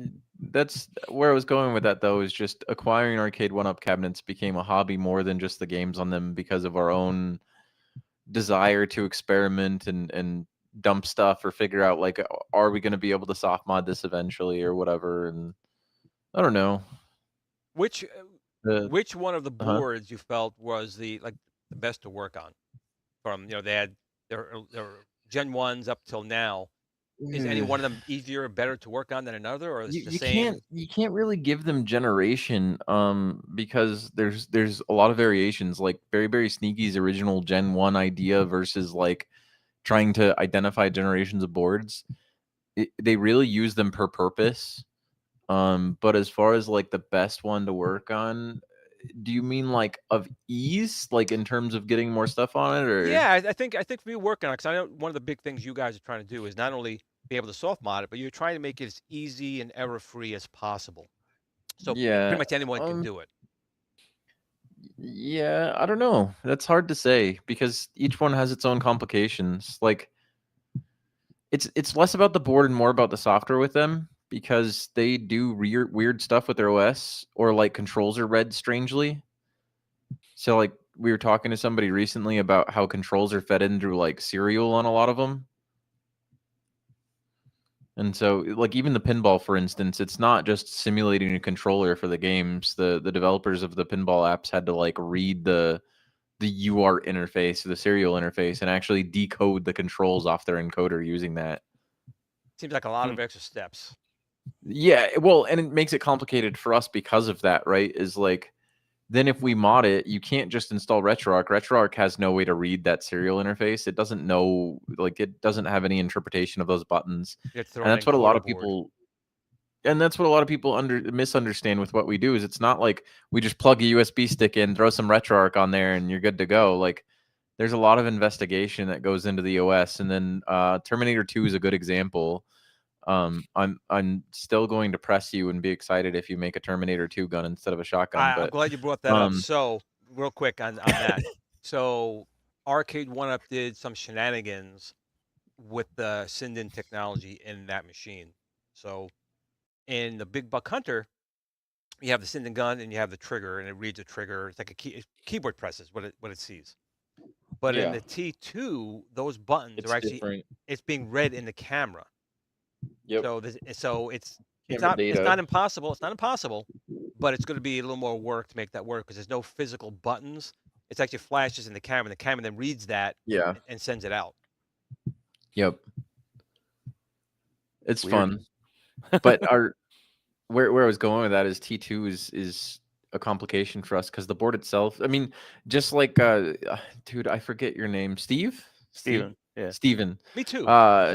That's where I was going with that though, is just acquiring arcade one-up cabinets became a hobby more than just the games on them because of our own desire to experiment and dump stuff or figure out like are we going to be able to soft mod this eventually or whatever, and I don't know. Which The which one of the uh-huh. boards you felt was the best to work on? From they had their Gen 1s up till now. is any one of them easier or better to work on than another, or it's the you same? can't really give them generation because there's a lot of variations, like Very Sneaky's original Gen 1 idea versus like trying to identify generations of boards. They really use them per purpose. But as far as like the best one to work on, do you mean like of ease, like in terms of getting more stuff on it, or? Yeah, I think for you working on it, 'cause I know one of the big things you guys are trying to do is not only be able to soft mod it, but you're trying to make it as easy and error-free as possible. So pretty Yeah. much anyone can um do it. yeah, I don't know, that's hard to say because each one has its own complications. Like it's less about the board and more about the software with them, because they do weird stuff with their OS, or like controls are read strangely. So like we were talking to somebody recently about how controls are fed in through like serial on a lot of them. And so like even the pinball, for instance, it's not just simulating a controller for the games. The developers of the pinball apps had to like read the UART interface, the serial interface, and actually decode the controls off their encoder using that. Seems like a lot Hmm. of extra steps. Yeah, well, and it makes it complicated for us because of that, right? Is like then if we mod it, you can't just install Retroarch. Retroarch has no way to read that serial interface. It doesn't know, like it doesn't have any interpretation of those buttons. You have to throw And an that's what a lot encoder of board. people misunderstand with what we do. Is it's not like we just plug a USB stick in, throw some RetroArch on there, and you're good to go. Like there's a lot of investigation that goes into the OS, and then Terminator 2 is a good example. I'm still going to press you and be excited if you make a Terminator 2 gun instead of a shotgun. I'm But glad you brought that up. um, So real quick on that. So Arcade One Up did some shenanigans with the Sinden technology in that machine. So in the Big Buck Hunter, you have the Sinden gun and you have the trigger, and it reads a trigger. It's like a keyboard presses what it sees. But in yeah, the T2, those buttons are it's actually different. it's being read in the camera. Yep, So it's camera not data. impossible. It's not impossible, but it's going to be a little more work to make that work because there's no physical buttons. It's actually flashes in the camera. And the camera then reads that Yeah, and sends it out. yep, it's Weird. fun. But our where I was going with that is T2 is a complication for us because the board itself. I mean, just like dude, I forget your name, Steve, Steven. Yeah. Steven. Me too.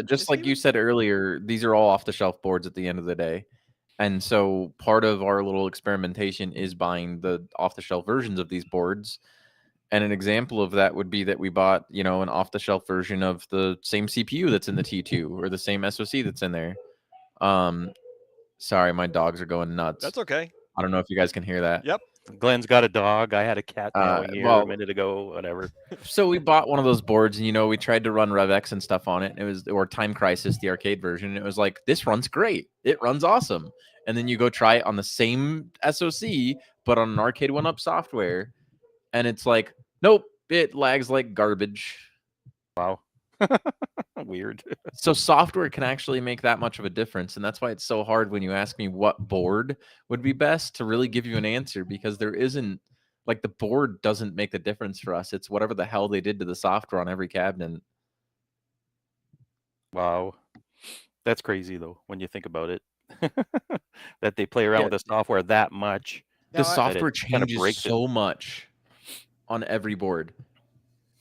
Just Is like you Steven? said earlier, these are all off the shelf boards at the end of the day. And so part of our little experimentation is buying the off the shelf versions of these boards. And an example of that would be that we bought, an off the shelf version of the same CPU that's in the T2 or the same SoC that's in there. Um, Sorry, my dogs are going nuts. That's okay. I don't know if you guys can hear that. Yep. Glenn's got a dog. I had a cat meowing here a Well, minute ago. Whatever. so we bought one of those boards, and we tried to run RevX and stuff on it. And it was or Time Crisis, the arcade version. And it was like, this runs great. It runs awesome. And then you go try it on the same SoC, but on an Arcade One Up software, and it's like, nope, it lags like garbage. Wow. Weird. So software can actually make that much of a difference, and that's why it's so hard when you ask me what board would be best to really give you an answer, because there isn't, like, the board doesn't make the difference for us. It's whatever the hell they did to the software on every cabinet. Wow. That's crazy though when you think about it. That they play around Yeah, with the software that much the Now, that it software kind of changes breaks it. so much on every board.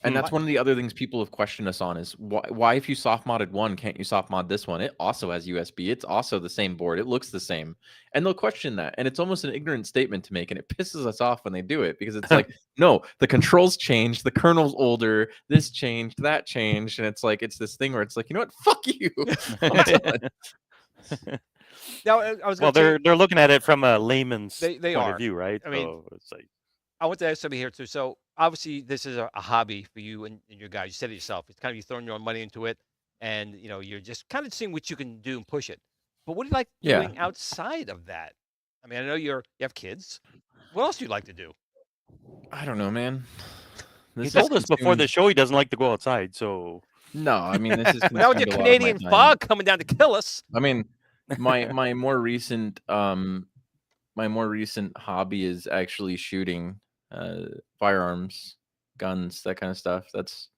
And Hmm. that's one of the other things people have questioned us on is why if you soft modded one, can't you soft mod this one? It also has USB. It's also the same board. It looks the same. And they'll question that. And it's almost an ignorant statement to make. And it pisses us off when they do it, because it's like, no, the controls changed. The kernel's older. This changed. That changed. And it's like, it's this thing where it's like, you know what? Fuck you. I'm done. now I was Well, going to say they're looking at it from a layman's they point of are. view, right? I mean, So it's like, I want to ask somebody here too. So obviously, this is a hobby for you and your guys. You said it yourself. It's kind of you throwing your own money into it, and you're just kind of seeing what you can do and push it. But what do you like Yeah. doing outside of that? I mean, I know you have kids. What else do you like to do? I don't know, man. he This told is us before the consumed. show he doesn't like to go outside. So No, I mean, this is Now with your consumed a lot of my Canadian time. fog coming down to kill us. I mean, my more recent hobby is actually shooting firearms, guns, that kind of stuff. That's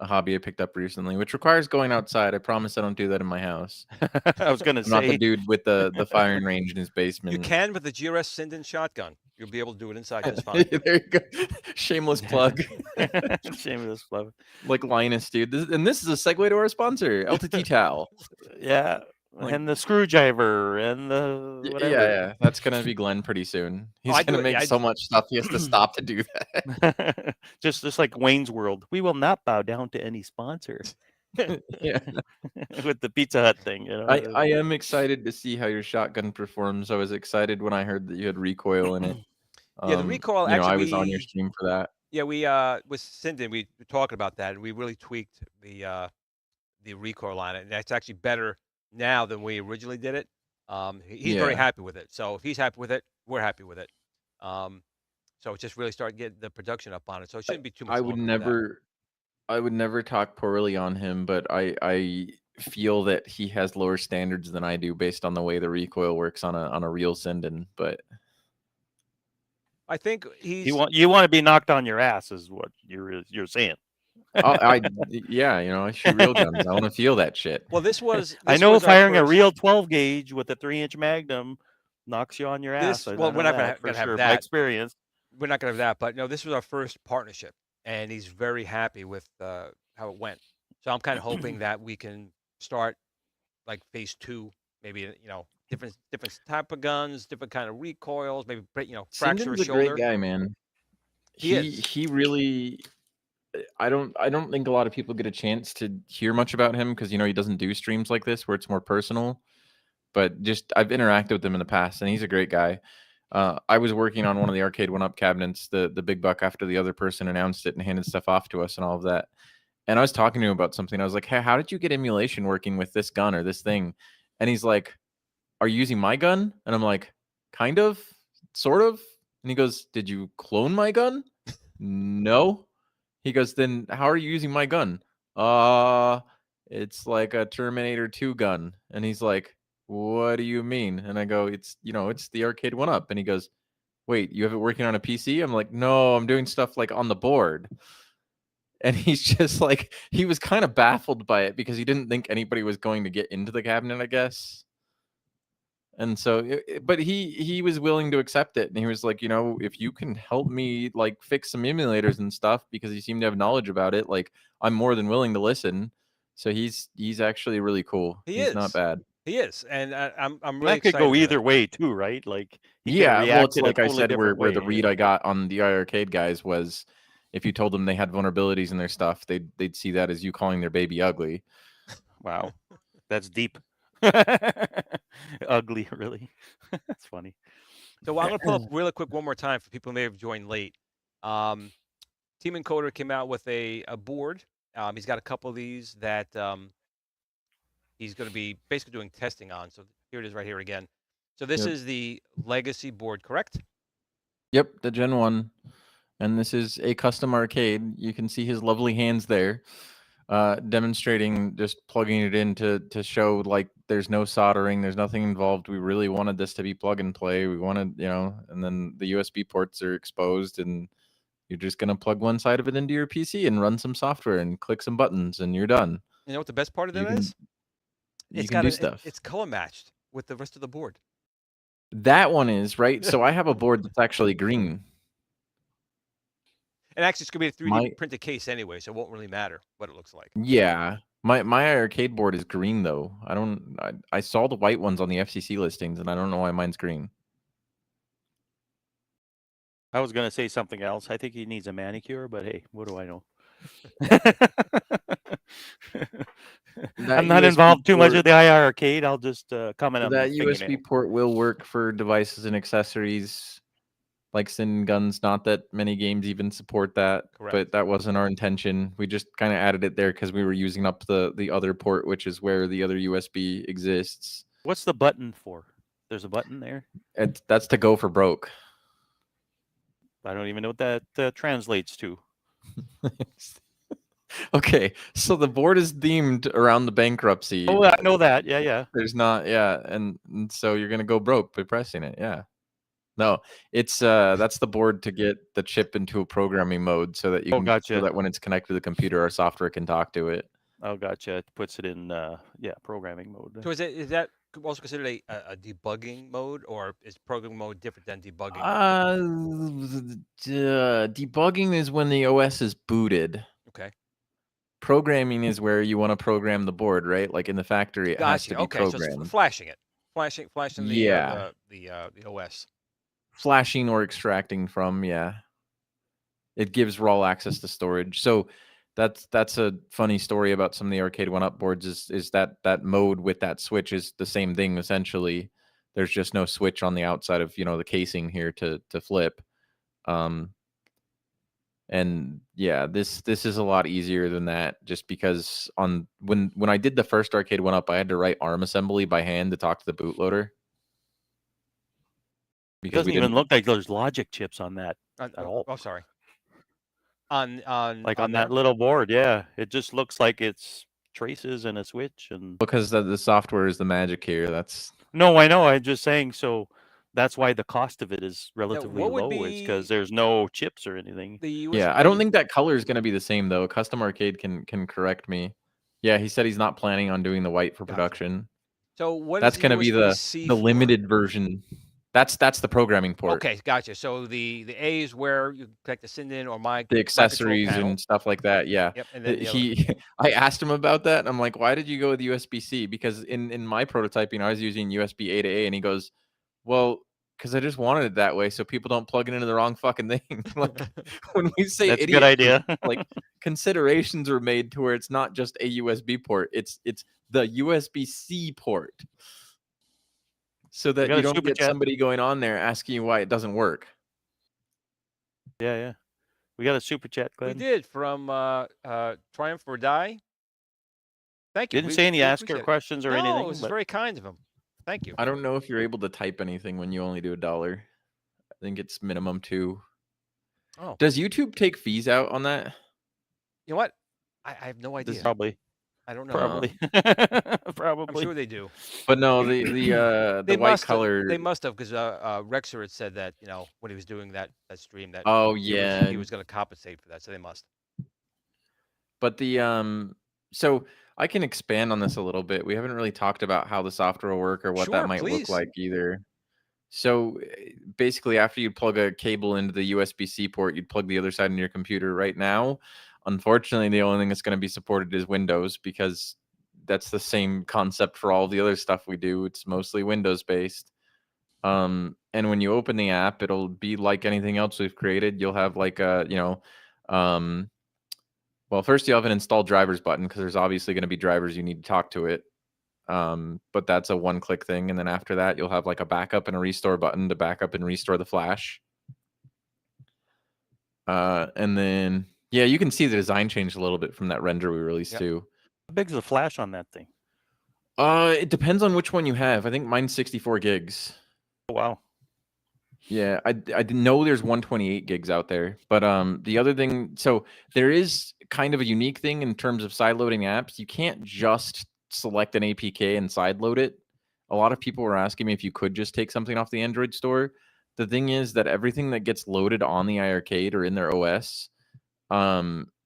a hobby I picked up recently, which requires going outside. I promise I don't do that in my house. I was gonna I'm not the say. dude with the firing range in his You basement. can with the GRS Sinden shotgun. You'll be able to do it inside just fine. There you go. Shameless plug. Shameless plug. Like Linus, dude. This is a segue to our sponsor, LTT Towel. Yeah, Like- and the screwdriver and the Yeah, whatever. yeah. That's gonna be Glenn pretty soon. He's I do gonna it, make yeah, so much stuff he has to stop to do that. just like Wayne's World. We will not bow down to any sponsor. Yeah. With the Pizza Hut thing, I am excited to see how your shotgun performs. I was excited when I heard that you had recoil in it. Yeah, the recoil, You know, actually, I was on your stream for that. yeah, we with Sinden, we were talking about that, and we really tweaked the recoil on it, and that's actually better now than we originally did it. He's very Yeah. happy with it. So if he's happy with it, we're happy with it. So it's just really starting to get the production up on it. So it shouldn't be too much I would longer for that. I would never talk poorly on him, but I feel that he has lower standards than I do based on the way the recoil works on a real Sinden. But I think he's you want to be knocked on your ass, is what you're saying. yeah, you know, I shoot real guns. I want to feel that shit. well. This I know was our firing a first- real 12 gauge with a 3-inch Magnum knocks you on your ass. Well, we're not gonna gonna have sure, that. by experience. We're not gonna have that, but no, this was our first partnership, and he's very happy with how it went. So I'm kind of hoping that we can start like phase 2, maybe different type of guns, different kind of recoils, maybe fracture a Sinden's a shoulder. great guy, man. He is. He really. I don't think a lot of people get a chance to hear much about him because he doesn't do streams like this where it's more personal. But just I've interacted with him in the past, and he's a great guy. I was working on one of the arcade 1-up cabinets, the big buck, after the other person announced it and handed stuff off to us and all of that. And I was talking to him about something. I was like, "Hey, how did you get emulation working with this gun or this thing?" And he's like, "Are you using my gun?" And I'm like, "Kind of, sort of." And he goes, "Did you clone my gun?" No. He goes, "Then how are you using my gun?" It's like a Terminator 2 gun. And he's like, "What do you mean?" And I go, it's the arcade 1-up. And he goes, "Wait, you have it working on a PC?" I'm like, "No, I'm doing stuff like on the board." And he's just like, he was kind of baffled by it because he didn't think anybody was going to get into the cabinet, I guess. And so, but he was willing to accept it, and he was like, if you can help me like fix some emulators and stuff, because he seemed to have knowledge about it, like I'm more than willing to listen. So he's actually really cool. He's not bad. He is, and I'm really That could excited go for either that. way too, right? Like he could Yeah, well, react it's in a like I totally said, where different the way, read I got on the iiRcade guys was, if you told them they had vulnerabilities in their stuff, they'd see that as you calling their baby ugly. Wow, that's deep. Ugly, really. That's funny. So I'm going to pull up really quick one more time for people who may have joined late. Team Encoder came out with a board. He's got a couple of these that he's going to be basically doing testing on. So here it is right here again. So this is the legacy board, correct? Yep, the Gen 1. And this is a custom arcade. You can see his lovely hands there, demonstrating just plugging it in to show like there's no soldering, there's nothing involved. We really wanted this to be plug and play. We wanted, and then the USB ports are exposed, and you're just going to plug one side of it into your PC and run some software and click some buttons, and you're done. You know what the best part of You that can- is? You can do stuff. It's color matched with the rest of the board. That one is, right? So I have a board that's actually green. And actually, it's going to be a 3D My- printed case anyway, so it won't really matter what it looks like. Yeah. My arcade board is green though. I saw the white ones on the FCC listings, and I don't know why mine's green. I was gonna say something else. I think he needs a manicure, but hey, what do I know? I'm not USB involved too much port- with the iiRcade. I'll just comment on That the thing, USB port will work for devices and accessories like Sin Guns. Not that many games even support that, Correct. but that wasn't our intention. We just kind of added it there because we were using up the other port, which is where the other USB exists. What's the button for? There's a button there. That's to go for broke. I don't even know what that translates to. Okay, so the board is themed around the bankruptcy. Oh, I know that. Yeah. There's not, and so you're gonna go broke by pressing it. Yeah. No, it's that's the board to get the chip into a programming mode so that you Oh, can gotcha. so that when it's connected to the computer, our software can talk to it. Oh, gotcha. It puts it in programming mode. So is that also considered a debugging mode, or is programming mode different than debugging? Debugging is when the OS is booted. Okay. Programming is where you want to program the board, right? Like in the factory, it has Gotcha. to be Okay, so it's programmed. flashing it, flashing Yeah, the OS. flashing or extracting from, yeah. It gives raw access to storage. So that's a funny story about some of the arcade one-up boards is that mode with that switch is the same thing essentially. There's just no switch on the outside of the casing here to flip. And yeah, this is a lot easier than that, just because when I did the first arcade one-up, I had to write ARM assembly by hand to talk to the bootloader. It Because doesn't we even didn't look like there's logic chips on that at all. Oh, sorry. Like on there. that little board, yeah. It just looks like it's traces and a switch and because the software is the magic here. That's No, I know. I'm just saying, so that's why the cost of it is relatively what would low. It's because be there's no chips or anything. the yeah, I don't USB? think that color is going to be the same though. Custom Arcade can correct me. Yeah, he said he's not planning on doing the white for Gotcha. production. So what is That's the going to be USB-C the for? limited version. That's the programming port. Okay, gotcha. So the A is where you connect the SINDIN or my The control accessories panel. and stuff like that. Yeah. Yep, and then the other. I asked him about that, and I'm like, why did you go with USB-C? Because in my prototyping, I was using USB-A to A, and he goes, well, because I just wanted it that way, so people don't plug it into the wrong fucking thing. Like when we say That's a good idiot, idea. like considerations are made to where it's not just a USB port; it's the USB-C port, so that got you a don't super get chat. somebody going on there asking you why it doesn't work. Yeah. We got a super chat, We Glenn. did from Triumph or Die. Thank you. Didn't say any we ask or appreciate it. questions or No, anything. this is But very kind of him. Thank you. I don't know if you're able to type anything when you only do $1. I think it's minimum 2. Oh, Does YouTube take fees out on that? you know what? I have no idea. probably. I don't know. Probably. I'm Probably. sure they do. But no, the white color. They must have, because Rexer had said that when he was doing that stream that Oh he yeah, was going to compensate for that, so they must. but so I can expand on this a little bit. We haven't really talked about how the software will work or what Sure, that might look please. like either. So basically, after you plug a cable into the USB-C port, you'd plug the other side in your computer. Right now, unfortunately, the only thing that's going to be supported is Windows, because that's the same concept for all the other stuff we do. It's mostly Windows based. And when you open the app, it'll be like anything else we've created. You'll have like well, first you have an install drivers button, because there's obviously going to be drivers you need to talk to it. But that's a one-click thing, and then after that, you'll have like a backup and a restore button to back up and restore the flash. And then you can see the design changed a little bit from that render we released too. How big's the flash on that thing? It depends on which one you have. I think mine's 64 gigs. Oh, wow. Yeah, I didn't know there's 128 gigs out there. But the other thing, so there is kind of a unique thing in terms of sideloading apps. You can't just select an APK and sideload it. A lot of people were asking me if you could just take something off the Android store. The thing is that everything that gets loaded on the iiRcade or in their OS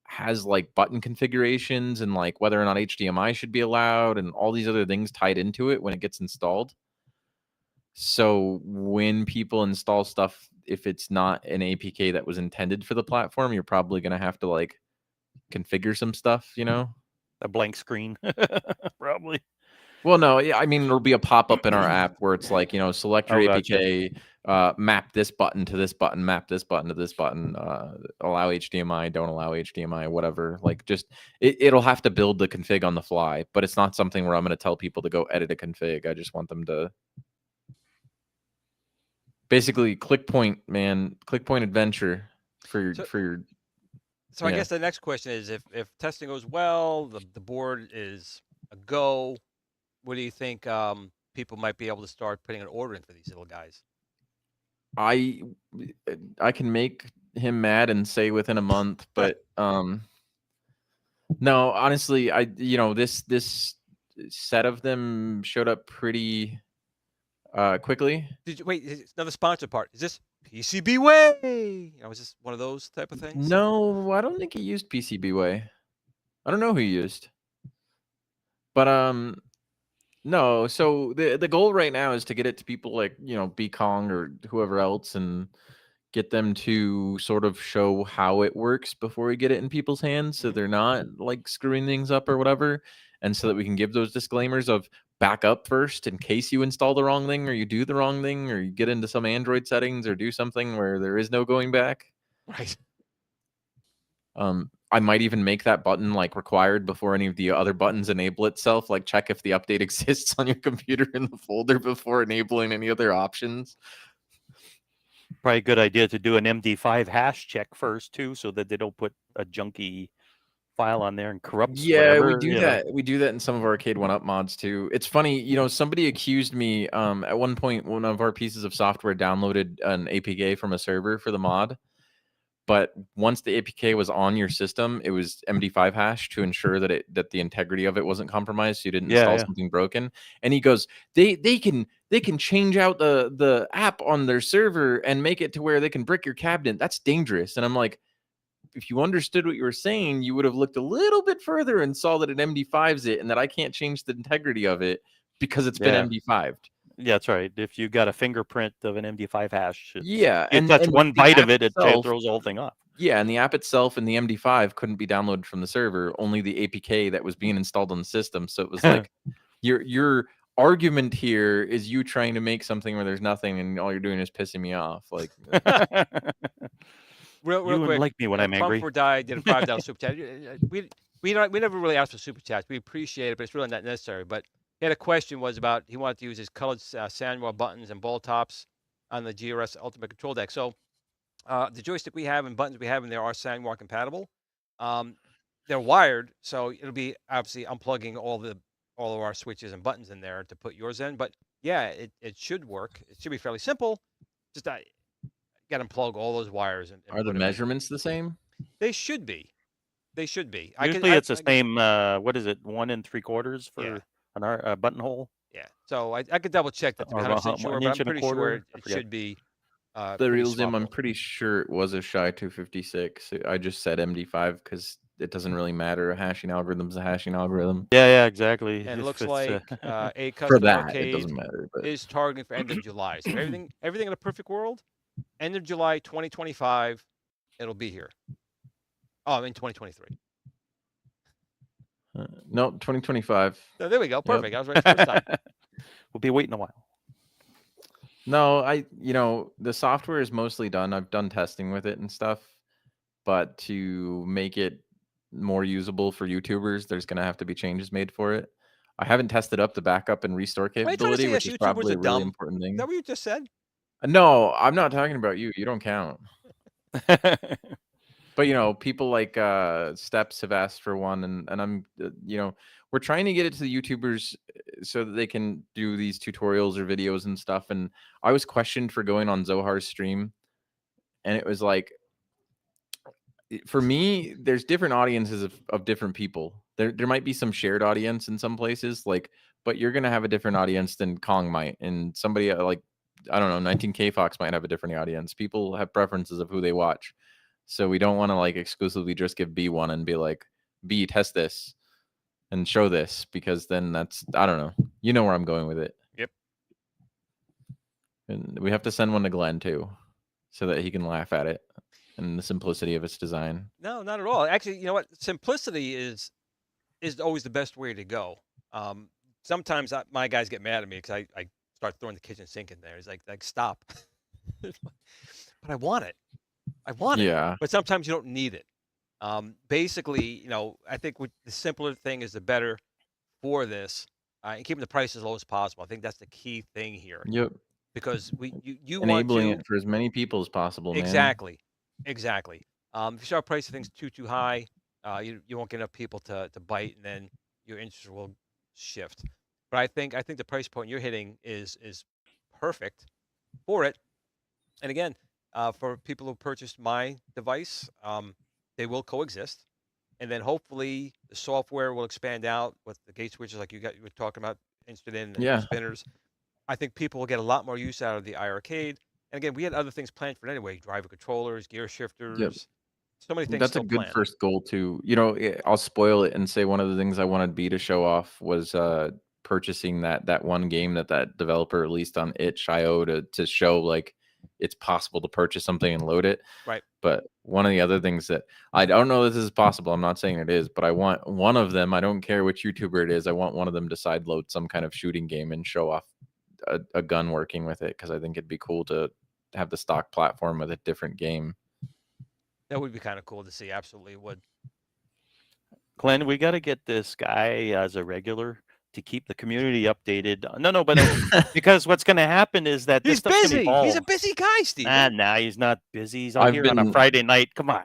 has like button configurations and like whether or not HDMI should be allowed and all these other things tied into it when it gets installed. So when people install stuff, if it's not an APK that was intended for the platform, you're probably going to have to like configure some stuff, A blank screen, probably. Well, no, I mean, there'll be a pop-up in our app where it's like, select your Gotcha. APK, map this button to this button, map this button to this button, allow HDMI, don't allow HDMI, whatever. Like just, it'll have to build the config on the fly, but it's not something where I'm going to tell people to go edit a config. I just want them to basically click point adventure for your. So I guess the next question is, if testing goes well, the board is a go, what do you think people might be able to start putting an order in for these little guys? I can make him mad and say within a month, but no, honestly, this set of them showed up pretty Quickly. Did you wait? Another sponsor part. Is this PCB Way? Is this one of those type of things? No, I don't think he used PCB Way. I don't know who he used. But no. So the goal right now is to get it to people like B Kong or whoever else, and get them to sort of show how it works before we get it in people's hands, so they're not like screwing things up or whatever, and so that we can give those disclaimers of back up first in case you install the wrong thing or you do the wrong thing or you get into some Android settings or do something where there is no going back. Right. I might even make that button like required before any of the other buttons enable itself, like check if the update exists on your computer in the folder before enabling any other options. Probably a good idea to do an MD5 hash check first too, so that they don't put a junky file on there and corrupts whatever. We do that. We do that in some of our Arcade 1-Up mods too. It's funny, somebody accused me at one point, one of our pieces of software downloaded an APK from a server for the mod. But once the APK was on your system, it was MD5 hash to ensure that the integrity of it wasn't compromised, so you didn't install something broken. And he goes, they can change out the app on their server and make it to where they can brick your cabinet. That's dangerous. And I'm like, if you understood what you were saying, you would have looked a little bit further and saw that it MD5s it, and that I can't change the integrity of it because it's been MD5'd. Yeah, that's right. If you got a fingerprint of an MD5 hash, and that's one the byte of it, itself, it throws the whole thing off. Yeah, and the app itself and the MD5 couldn't be downloaded from the server, only the APK that was being installed on the system. So it was like, your argument here is you trying to make something where there's nothing, and all you're doing is pissing me off. Like, real you quick. wouldn't like me when I'm angry. Trump or Die did a $5 super chat. We never really asked for super chats. We appreciate it, but it's really not necessary. But he had a question was about he wanted to use his colored sandwell buttons and ball tops on the GRS Ultimate Control Deck. So the joystick we have and buttons we have in there are SandWalk compatible. They're wired, so it'll be obviously unplugging all of our switches and buttons in there to put yours in. But yeah, it should work. It should be fairly simple. Just got to plug all those wires and are the measurements the same? They should be. They should be. Usually it's the same. What is it? 1 3/4 for a buttonhole. Yeah. So I could double check that to be 100% sure, but I'm pretty sure it should be. The real Zim, I'm pretty sure it was a shy 256. I just said MD5 because it doesn't really matter. A hashing algorithm's a hashing algorithm. Yeah, exactly. And it looks like a for custom that arcade it doesn't matter, but is targeting for end of July. So everything in a perfect world, end of July 2025, it'll be here. Oh, in 2023. No, 2025. So there we go. Perfect. Yep. I was right the first time. We'll be waiting a while. No, the software is mostly done. I've done testing with it and stuff, but to make it more usable for YouTubers, there's going to have to be changes made for it. I haven't tested up the backup and restore capability, which is probably a really important thing. Is that what you just said? No, I'm not talking about you. You don't count. But people like Steps have asked for one, and I'm we're trying to get it to the YouTubers so that they can do these tutorials or videos and stuff. And I was questioned for going on Zohar's stream, and it was like, for me, there's different audiences of different people. There might be some shared audience in some places, but you're gonna have a different audience than Kong might, and somebody like, I don't know, 19K Fox might have a different audience. People have preferences of who they watch. So we don't want to exclusively just give B one and be like, B, test this and show this, because then that's, I don't know. You know where I'm going with it. Yep. And we have to send one to Glenn too, so that he can laugh at it and the simplicity of its design. No, not at all. Actually, you know what? Simplicity is always the best way to go. Sometimes my guys get mad at me because I start throwing the kitchen sink in there. It's like stop. But I want it. Yeah. But sometimes you don't need it. Basically, I think the simpler thing is the better for this, and keeping the price as low as possible. I think that's the key thing here. Yep. Because you enabling want it for as many people as possible. Exactly. Man. Exactly. If you start pricing things too high, you won't get enough people to bite, and then your interest will shift. But I think the price point you're hitting is perfect for it. And again, for people who purchased my device, they will coexist, and then hopefully the software will expand out with the gate switches like you were talking about, interested in, and spinners. I think people will get a lot more use out of the iiRcade. And again, we had other things planned for it anyway: driver controllers, gear Yep. shifters, so many things That's a still good planned. first goal too. You know, I'll spoil it and say one of the things I wanted B to show off was purchasing that one game that developer released on itch.io to show like it's possible to purchase something and load it. Right. But one of the other things that I don't know if this is possible, I'm not saying it is, but I want one of them, I don't care which YouTuber it is, I want one of them to side load some kind of shooting game and show off a gun working with it, because I think it'd be cool to have the stock platform with a different game. That would be kind of cool to see. Absolutely would. Glenn, we got to get this guy as a regular to keep the community updated. No, but because what's going to happen is that this He's stuff's going to busy. He's a evolve. busy guy, Steve. Nah, he's not busy. He's out I've here on a been- Friday night. Come on.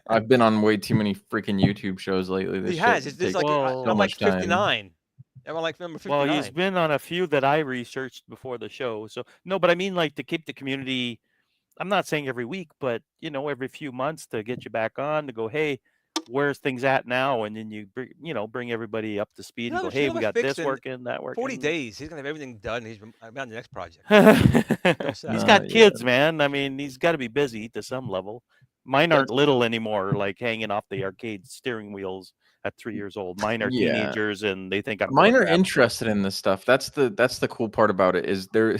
I've been on way too many freaking YouTube shows lately. This He shit has. It's takes like Well, I'm like much time. 59. I'm like number 59. Well, he's been on a few that I researched before the show. So no, but I mean like to keep the community. I'm not saying every week, but every few months to get you back on to go, hey, where's things at now? And then you bring everybody up to speed and go, hey, we got this working, that working. 40 days. He's gonna have everything done. He's on the next project. He's got kids, man. I mean, he's got to be busy to some level. Mine aren't little anymore, like hanging off the arcade steering wheels at 3 years old. Mine are teenagers, and they think I'm. Mine are interested in this stuff. That's the cool part about it is they're.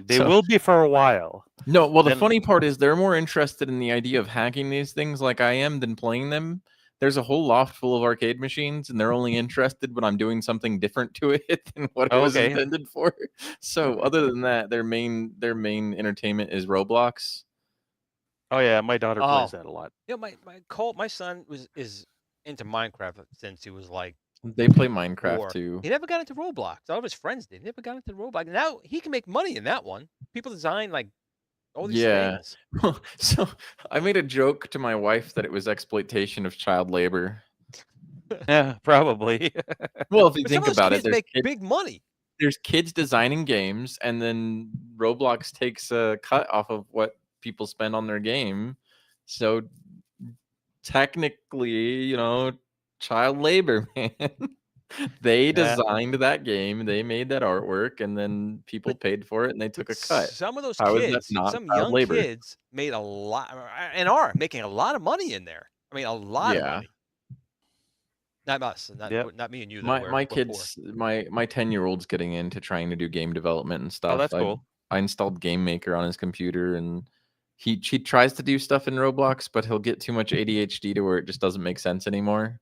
They will be for a while. No, well, the funny part is they're more interested in the idea of hacking these things like I am than playing them. There's a whole loft full of arcade machines, and they're only interested when I'm doing something different to it than what it was intended for. So, other than that, their main entertainment is Roblox. Oh yeah, my daughter plays that a lot. Yeah, my son is into Minecraft since he was like. They play Minecraft 4. too. He never got into Roblox. All of his friends did. He never got into Roblox. Now he can make money in that one. People design like all these things. So I made a joke to my wife that it was exploitation of child labor. Yeah, probably. Well, if you think about it, there's kids make big money. There's kids designing games, and then Roblox takes a cut off of what people spend on their game. So technically, child labor, man. They designed that game, they made that artwork, and then people paid for it, and they took a cut. Some of those kids, some young kids made a lot and are making a lot of money in there. I mean, a lot of money. Not us, not me and you. My kids, my 10-year-old's getting into trying to do game development and stuff. Oh, that's cool. I installed Game Maker on his computer, and he tries to do stuff in Roblox, but he'll get too much ADHD to where it just doesn't make sense anymore.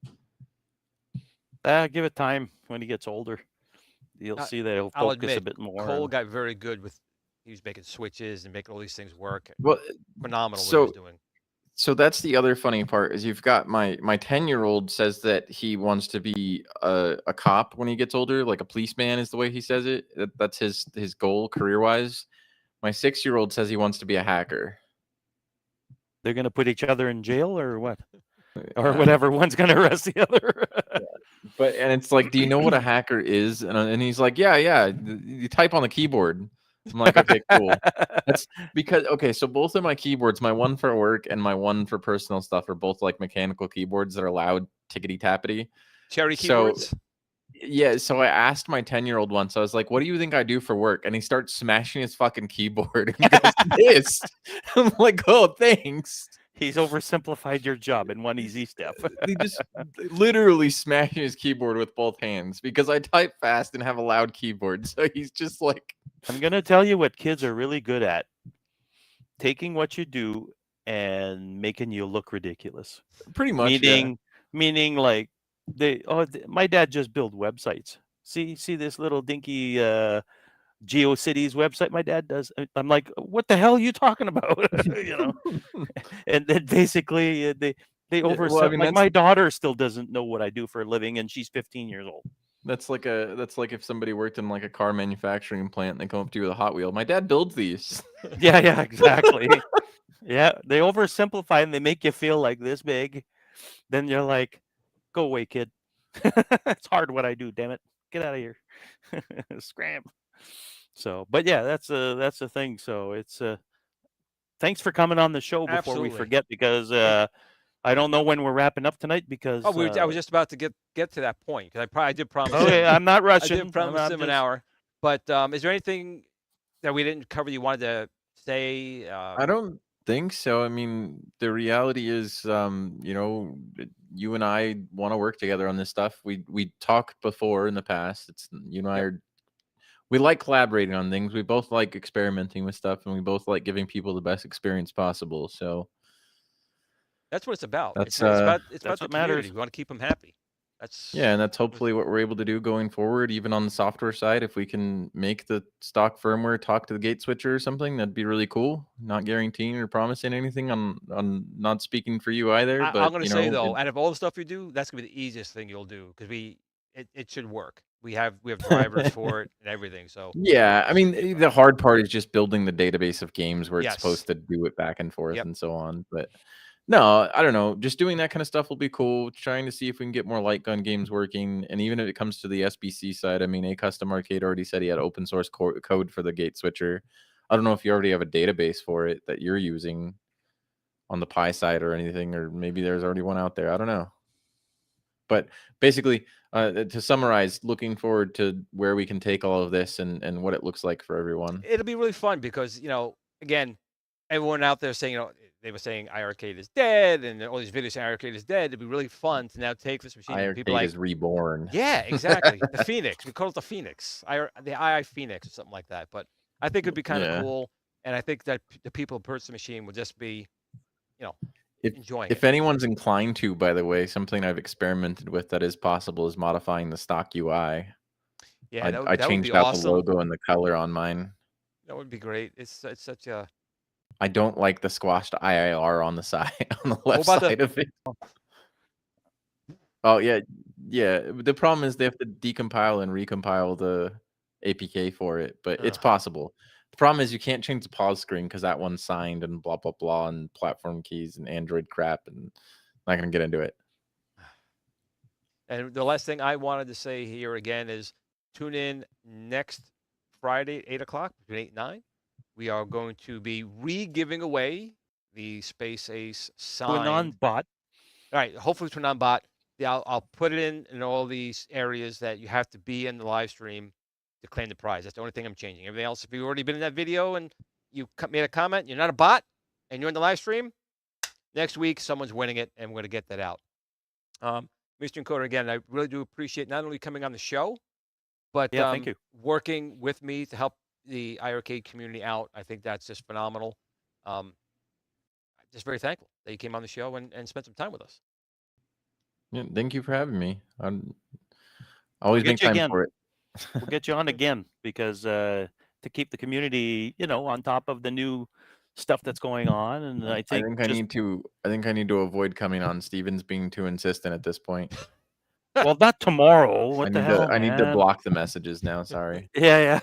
Give it time. When he gets older, you'll see that he'll focus a bit more. Cole got very good with. He was making switches and making all these things work. Well, phenomenal what he was doing. So that's the other funny part is you've got my 10-year-old says that he wants to be a cop when he gets older, like a policeman is the way he says it. That's his goal career-wise. My 6-year-old says he wants to be a hacker. They're going to put each other in jail or what? Or whatever. One's going to arrest the other. And it's like, do you know what a hacker is? And he's like, yeah. You type on the keyboard. I'm like, okay, cool. That's because, so both of my keyboards, my one for work and my one for personal stuff, are both like mechanical keyboards that are loud, tickety-tappity. Cherry keyboards? Yeah, so I asked my 10-year-old once, I was like, what do you think I do for work? And he starts smashing his fucking keyboard and goes, this. I'm like, oh, thanks. He's oversimplified your job in one easy step. He just literally smashing his keyboard with both hands because I type fast and have a loud keyboard. So he's just like... I'm going to tell you what kids are really good at. Taking what you do and making you look ridiculous. Pretty much, Meaning like, my dad just built websites. See this little dinky GeoCities website my dad does. I'm like, what the hell are you talking about? And then basically they oversimplify. My daughter still doesn't know what I do for a living, and she's 15 years old. That's like if somebody worked in like a car manufacturing plant and they come up to you with a Hot Wheel. My dad builds these. Yeah, exactly. Yeah, they oversimplify and they make you feel like this big. Then you're like, go away, kid. It's hard what I do, damn it. Get out of here. Scram. So, but yeah, that's a thing. So it's thanks for coming on the show before we forget, because I don't know when we're wrapping up tonight because I was just about to get to that point because I did promise. Okay, I'm not rushing. I did promise him an hour. But is there anything that we didn't cover you wanted to say? I don't think so. I mean, the reality is, you and I want to work together on this stuff. We talked before in the past. It's you and I Yep. are we like collaborating on things. We both like experimenting with stuff, and we both like giving people the best experience possible. So That's what it's about. that's It's about That's the what community. matters. We want to keep them happy. That's yeah, and that's was- hopefully what we're able to do going forward, even on the software side. If we can make the stock firmware talk to the gate switcher or something, that'd be really cool. Not guaranteeing or promising anything on not speaking for you either, I'm but going to say though, out of all the stuff you do, that's going to be the easiest thing you'll do because it should work. We have drivers for it and everything. So yeah, I mean, the hard part is just building the database of games where it's Yes. supposed to do it back and forth Yep. and so on. But no, I don't know. Just doing that kind of stuff will be cool. Trying to see if we can get more light gun games working. And even if it comes to the SBC side, I mean, A Custom Arcade already said he had open source code for the gate switcher. I don't know if you already have a database for it that you're using on the Pi side or anything, or maybe there's already one out there. I don't know. But basically, to summarize, looking forward to where we can take all of this and what it looks like for everyone. it'll be really fun because again, everyone out there saying they were saying iiRcade is dead and all these videos saying iiRcade is dead. It'd be really fun to now take this machine and people iiRcade like is reborn. yeah, exactly. The Phoenix. We call it the Phoenix. The II Phoenix or something like that. But I think it'd be kind of Yeah. cool. And I think that the people who purchase the machine would just be, enjoying If it. anyone's inclined to, by the way, something I've experimented with that is possible is modifying the stock UI. Yeah, I that would be changed out awesome. the logo and the color on mine. That would be great. It's such a. I don't like the squashed IIR on the side, on the left about the- side of it. Oh yeah, yeah. The problem is they have to decompile and recompile the APK for it, but it's Ugh. possible. The problem is you can't change the pause screen because that one's signed and blah blah blah and platform keys and Android crap, and I'm not gonna get into it. And the last thing I wanted to say here again is tune in next Friday, 8:00 between 8 and 9. We are going to be re-giving away the Space Ace signed. Non-bot. All right, hopefully to non-bot. Yeah, I'll put it in all these areas that you have to be in the live stream to claim the prize. That's the only thing I'm changing. Everything else, if you've already been in that video and you made a comment, you're not a bot, and you're in the live stream, next week someone's winning it, and we're going to get that out. Mr. Encoder, again, I really do appreciate not only coming on the show, but Yeah, thank you. working with me to help the iiRcade community out. I think that's just phenomenal. Just very thankful that you came on the show and spent some time with us. Yeah, thank you for having me. I'm always We'll make get you time again. for it. We'll get you on again because to keep the community, on top of the new stuff that's going on, and I think I need to avoid coming on. Steven's being too insistent at this point. well, not tomorrow. What the hell? I need to man? block the messages now. Sorry. Yeah.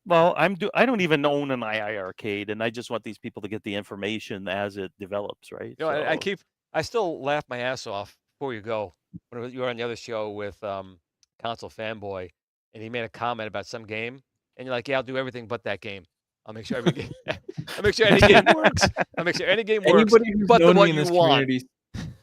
Well, I don't even own an iiRcade, and I just want these people to get the information as it develops, right? I still laugh my ass off before you go when you were on the other show with Console Fanboy, and he made a comment about some game, and you're like, "Yeah, I'll do everything but that game. I'll make sure every game, I'll make sure any game works. I'll make sure any game works, but the one you want."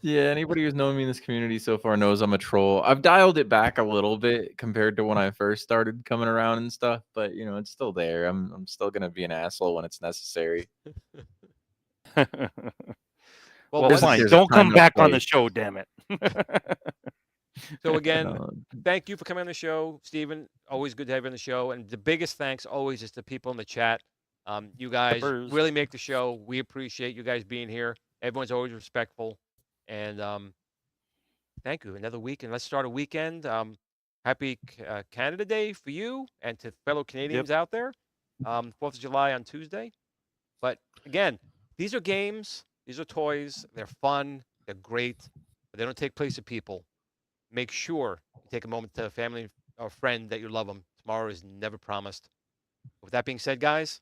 Yeah, anybody who's known me in this community so far knows I'm a troll. I've dialed it back a little bit compared to when I first started coming around and stuff, but it's still there. I'm still gonna be an asshole when it's necessary. Well, fine. there's a Don't time come to back on play. the show, damn it. So again, thank you for coming on the show, Steven. Always good to have you on the show. And the biggest thanks always is to people in the chat. You guys Peppers. really make the show. We appreciate you guys being here. Everyone's always respectful. And thank you. Another week, and let's start a weekend. Happy Canada Day for you and to fellow Canadians out there. 4th of July on Tuesday. But again, these are games. These are toys. They're fun. They're great. But they don't take place of people. Make sure you take a moment to a family or friend that you love them. Tomorrow is never promised. With that being said, guys.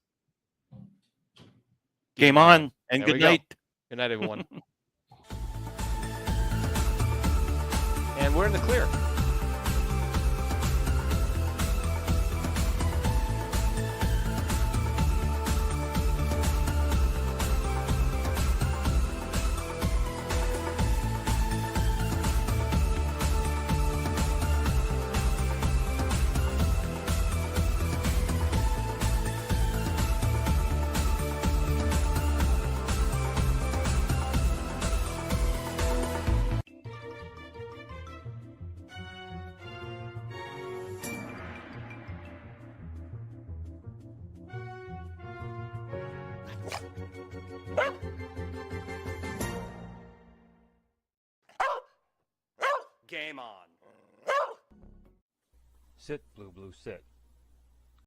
Game on, and There we good go. night. Good night, everyone. And we're in the clear. Game on. Sit, Blue Blue, sit.